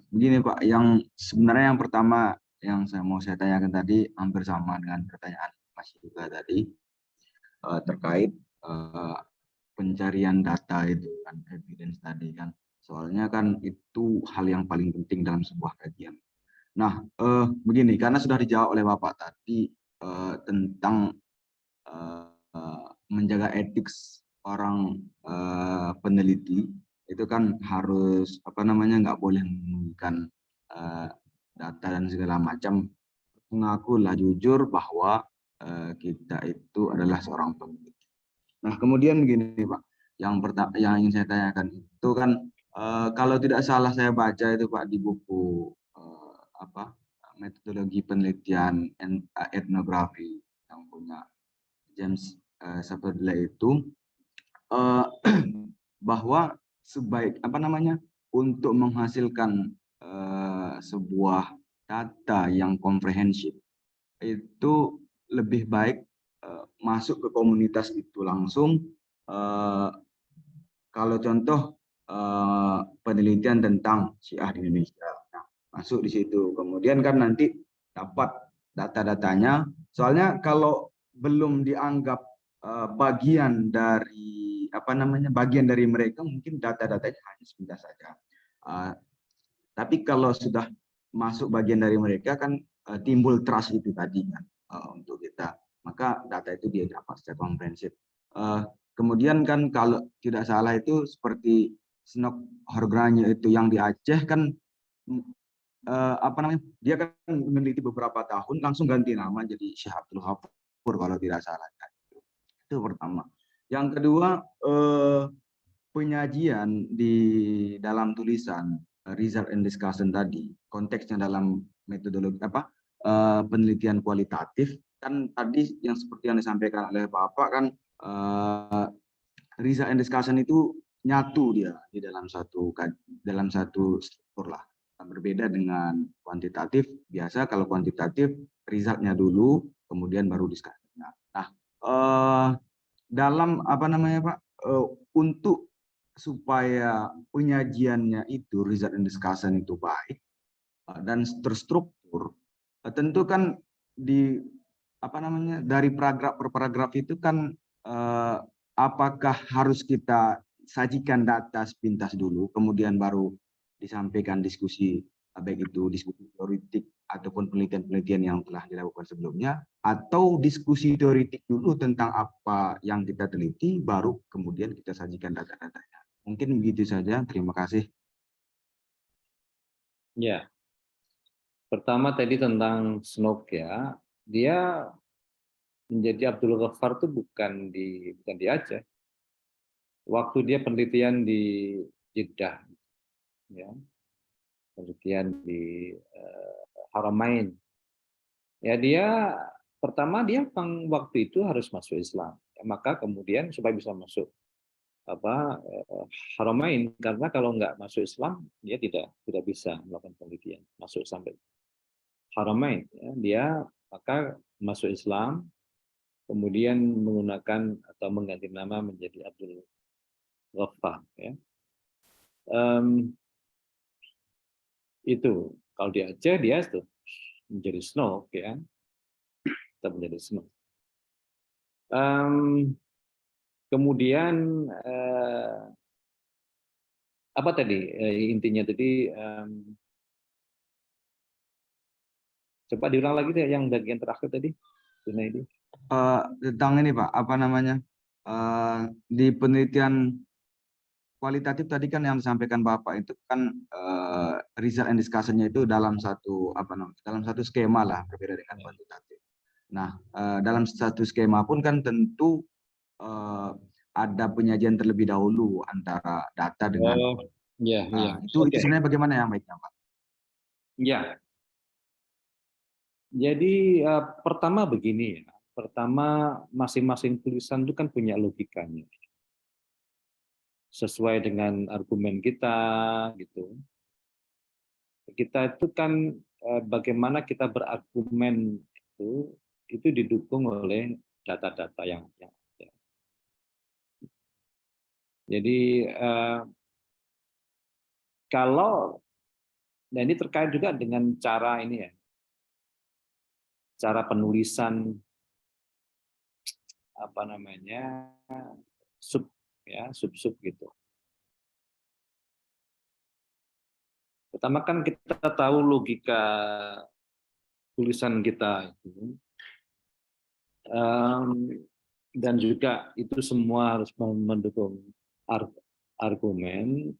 Begini Pak, yang sebenarnya yang pertama yang saya tanyakan tadi hampir sama dengan pertanyaan Mas Yuga tadi, terkait pencarian data itu kan, evidence tadi kan. Soalnya kan itu hal yang paling penting dalam sebuah kajian. Nah, begini, karena sudah dijawab oleh Bapak tadi tentang menjaga etik orang peneliti, itu kan harus apa namanya, nggak boleh menemukan data dan segala macam. Mengakulah jujur bahwa kita itu adalah seorang peneliti. Nah, kemudian begini Pak, yang pertama yang ingin saya tanyakan itu kan kalau tidak salah saya baca itu Pak di buku apa metodologi penelitian etnografi yang punya James Saperdla itu bahwa sebaik apa namanya untuk menghasilkan sebuah data yang komprehensif itu lebih baik masuk ke komunitas itu langsung. Kalau contoh penelitian tentang Syiah di Indonesia, nah, masuk di situ. Kemudian kan nanti dapat data-datanya. Soalnya kalau belum dianggap bagian dari apa namanya bagian dari mereka, mungkin data-datanya hanya sebentar saja. Tapi kalau sudah masuk bagian dari mereka kan timbul trust itu tadi kan untuk kita. Maka data itu dia dapat secara komprehensif. Kemudian kan kalau tidak salah itu seperti Snok Horgranya itu yang di Aceh kan apa namanya dia kan meneliti beberapa tahun langsung ganti nama jadi Syekh Abdul Ghafur kalau tidak salah. Itu pertama. Yang kedua penyajian di dalam tulisan result and discussion tadi konteksnya dalam metodologi apa penelitian kualitatif kan tadi yang seperti yang disampaikan oleh Bapak kan result and discussion itu nyatu dia di dalam satu struktur lah. Berbeda dengan kuantitatif, biasa kalau kuantitatif resultnya dulu kemudian baru diskusinya. Nah, dalam apa namanya Pak untuk supaya penyajiannya itu result and discussion itu baik dan terstruktur, tentu kan di apa namanya dari paragraf per paragraf itu kan apakah harus kita sajikan data sepintas dulu kemudian baru disampaikan diskusi, baik itu diskusi teoritik ataupun penelitian-penelitian yang telah dilakukan sebelumnya, atau diskusi teoritik dulu tentang apa yang kita teliti baru kemudian kita sajikan data-datanya. Mungkin begitu saja, terima kasih. Ya, pertama tadi tentang Snok ya, dia menjadi Abdul Ghaffar itu bukan di Aceh. Waktu dia penelitian di Jeddah, ya, penelitian di Haramain, ya dia pertama dia waktu itu harus masuk Islam, ya, maka kemudian supaya bisa masuk Haramain, karena kalau nggak masuk Islam dia tidak bisa melakukan penelitian masuk sampai Haramain, ya, dia maka masuk Islam kemudian menggunakan atau mengganti nama menjadi Abdul Ghaffar, ya. Itu kalau di Aceh dia tuh menjadi snow, ya, tetap menjadi snow. Kemudian apa tadi intinya tadi? Coba diulang lagi deh yang bagian terakhir tadi, Junaidi. Tentang ini Pak, apa namanya? Di penelitian kualitatif tadi kan yang disampaikan Bapak itu kan result and discussion-nya itu dalam satu dalam satu skema lah, berbeda dengan kuantitatif. Nah, dalam satu skema pun kan tentu ada penyajian terlebih dahulu antara data dengan itu sebenarnya bagaimana yang baiknya Pak? Ya. Jadi pertama begini ya. Pertama masing-masing tulisan itu kan punya logikanya. Sesuai dengan argumen kita gitu. Kita itu kan bagaimana kita berargumen itu didukung oleh data-data yang ada. Jadi kalau dan ini terkait juga dengan cara ini ya. Cara penulisan apa namanya sub gitu. Pertama kan kita tahu logika tulisan kita itu, dan juga itu semua harus mendukung argumen.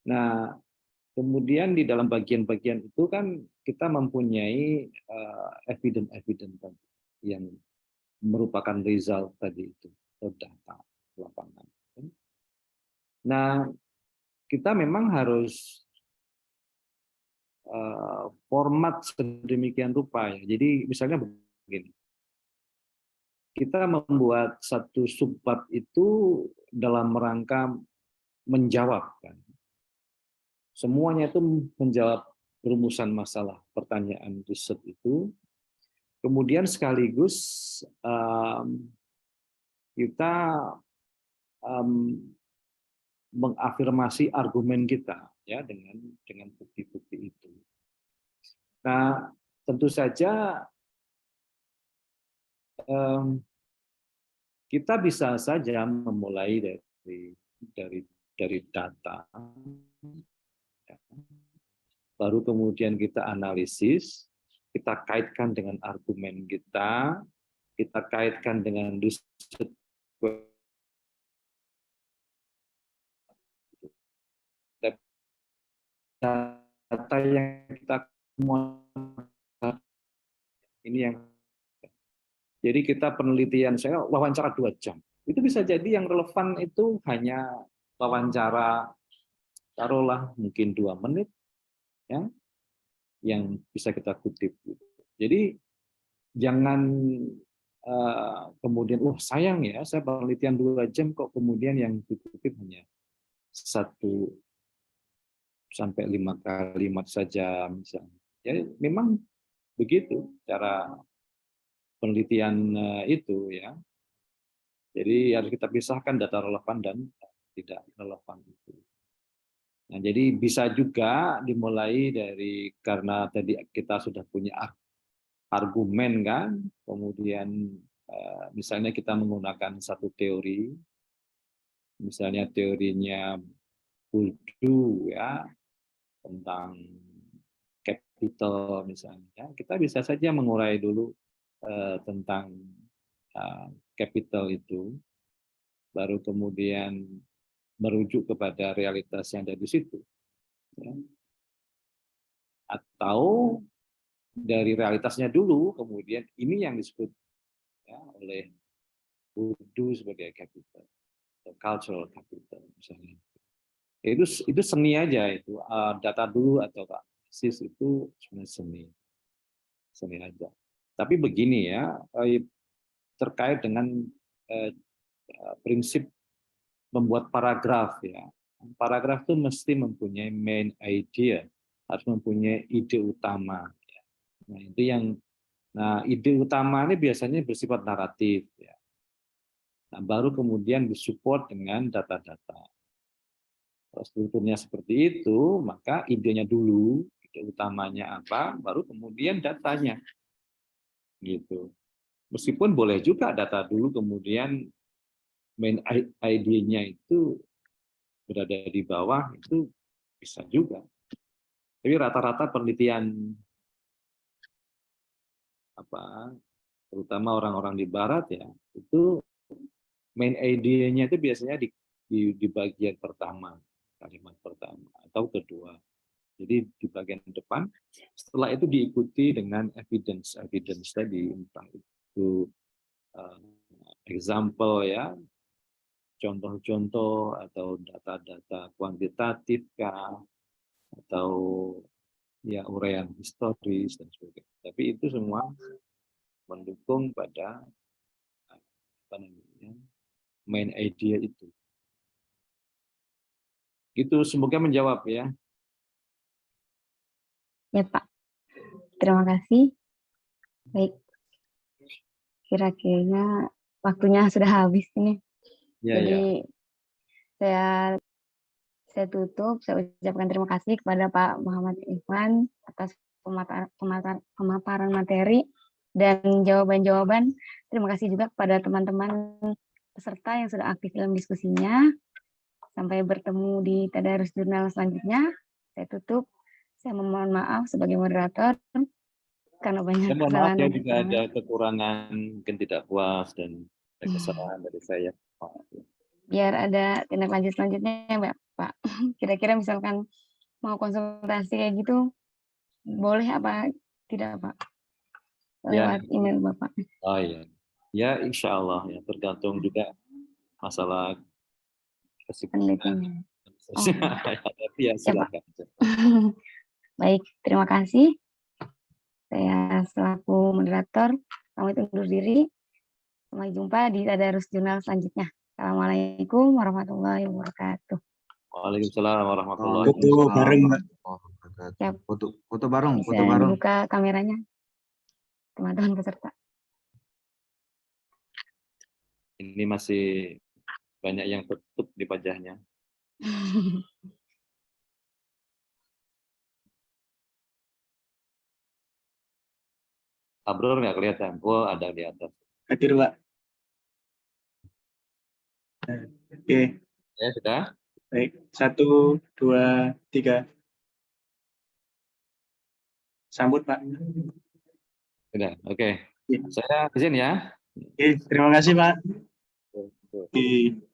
Nah, kemudian di dalam bagian-bagian itu kan kita mempunyai evidence yang merupakan result tadi itu, data lapangan. Nah, kita memang harus format sedemikian rupa ya. Jadi misalnya begini, kita membuat satu subbab itu dalam rangka menjawab kan. Semuanya itu menjawab rumusan masalah pertanyaan riset itu. Kemudian sekaligus kita mengafirmasi argumen kita ya dengan bukti-bukti itu. Nah, tentu saja kita bisa saja memulai dari data, baru kemudian kita analisis, kita kaitkan dengan argumen kita kaitkan dengan riset data yang kita ini yang jadi kita penelitian saya wawancara 2 jam. Itu bisa jadi yang relevan itu hanya wawancara taruhlah mungkin 2 menit ya yang bisa kita kutip. Jadi jangan kemudian sayang ya saya penelitian 2 jam kok kemudian yang dikutip hanya 1 sampai 5 kalimat saja misalnya. Jadi memang begitu cara penelitian itu ya. Jadi harus kita pisahkan data relevan dan tidak relevan itu. Nah, jadi bisa juga dimulai dari karena tadi kita sudah punya argumen kan, kemudian misalnya kita menggunakan satu teori, misalnya teorinya Bourdieu ya tentang capital misalnya, kita bisa saja mengurai dulu tentang capital itu, baru kemudian merujuk kepada realitas yang ada di situ. Ya. Atau dari realitasnya dulu, kemudian ini yang disebut ya, oleh Bourdieu sebagai capital, atau cultural capital misalnya. Itu seni aja itu, data dulu atau analisis itu sebenarnya seni aja. Tapi begini ya, terkait dengan prinsip membuat paragraf ya. Paragraf itu mesti mempunyai main idea, harus mempunyai ide utama. Nah itu ide utama ini biasanya bersifat naratif ya. Nah, baru kemudian disupport dengan data-data. Kalau strukturnya seperti itu, maka idenya dulu ide utamanya apa, baru kemudian datanya. Gitu. Meskipun boleh juga data dulu, kemudian main ID-nya itu berada di bawah, itu bisa juga. Tapi rata-rata penelitian terutama orang-orang di barat ya, itu main ID-nya itu biasanya di bagian pertama, kalimat pertama atau kedua. Jadi di bagian depan, setelah itu diikuti dengan evidence tadi, entah itu example ya, contoh-contoh atau data-data kuantitatif kah, atau ya uraian historis dan sebagainya. Tapi itu semua mendukung pada main idea itu. Gitu, semoga menjawab ya. Ya Pak, terima kasih. Baik, kira-kira waktunya sudah habis ini. Ya, Jadi saya tutup, saya ucapkan terima kasih kepada Pak Muhammad Ikhwan atas pemaparan materi dan jawaban-jawaban. Terima kasih juga kepada teman-teman peserta yang sudah aktif dalam diskusinya. Sampai bertemu di Tadarus Jurnal selanjutnya. Saya tutup. Saya memohon maaf sebagai moderator karena banyak saya mohon maaf kesalahan ya dan jika ada kekurangan, mungkin tidak puas dan ada kesalahan dari saya. biar ada tindak lanjut selanjutnya ya Pak. Kira-kira misalkan mau konsultasi kayak gitu, boleh apa tidak Pak? Lewat email Bapak. Oh iya. Ya insya Allah ya, tergantung juga masalah kesibukan. Penelitiannya. Tapi ya silakan. Baik, terima kasih. Saya selaku moderator, pamit undur diri. Sampai jumpa di Tadarus Jurnal selanjutnya. Assalamualaikum warahmatullahi wabarakatuh. Waalaikumsalam warahmatullahi Foto bareng, Mbak. Siap. Foto bareng, Bisa foto bareng. dibuka kameranya, teman-teman peserta. Ini masih banyak yang tertutup di wajahnya. Abror nggak kelihatan? Oh, ada di atas. Hadir, Pak. Oke, Ya sudah. baik. 1, 2, 3. Sambut, Pak. Sudah. Oke. Ya. Saya izin ya. Oke, terima kasih, Pak. Tuh. Oke.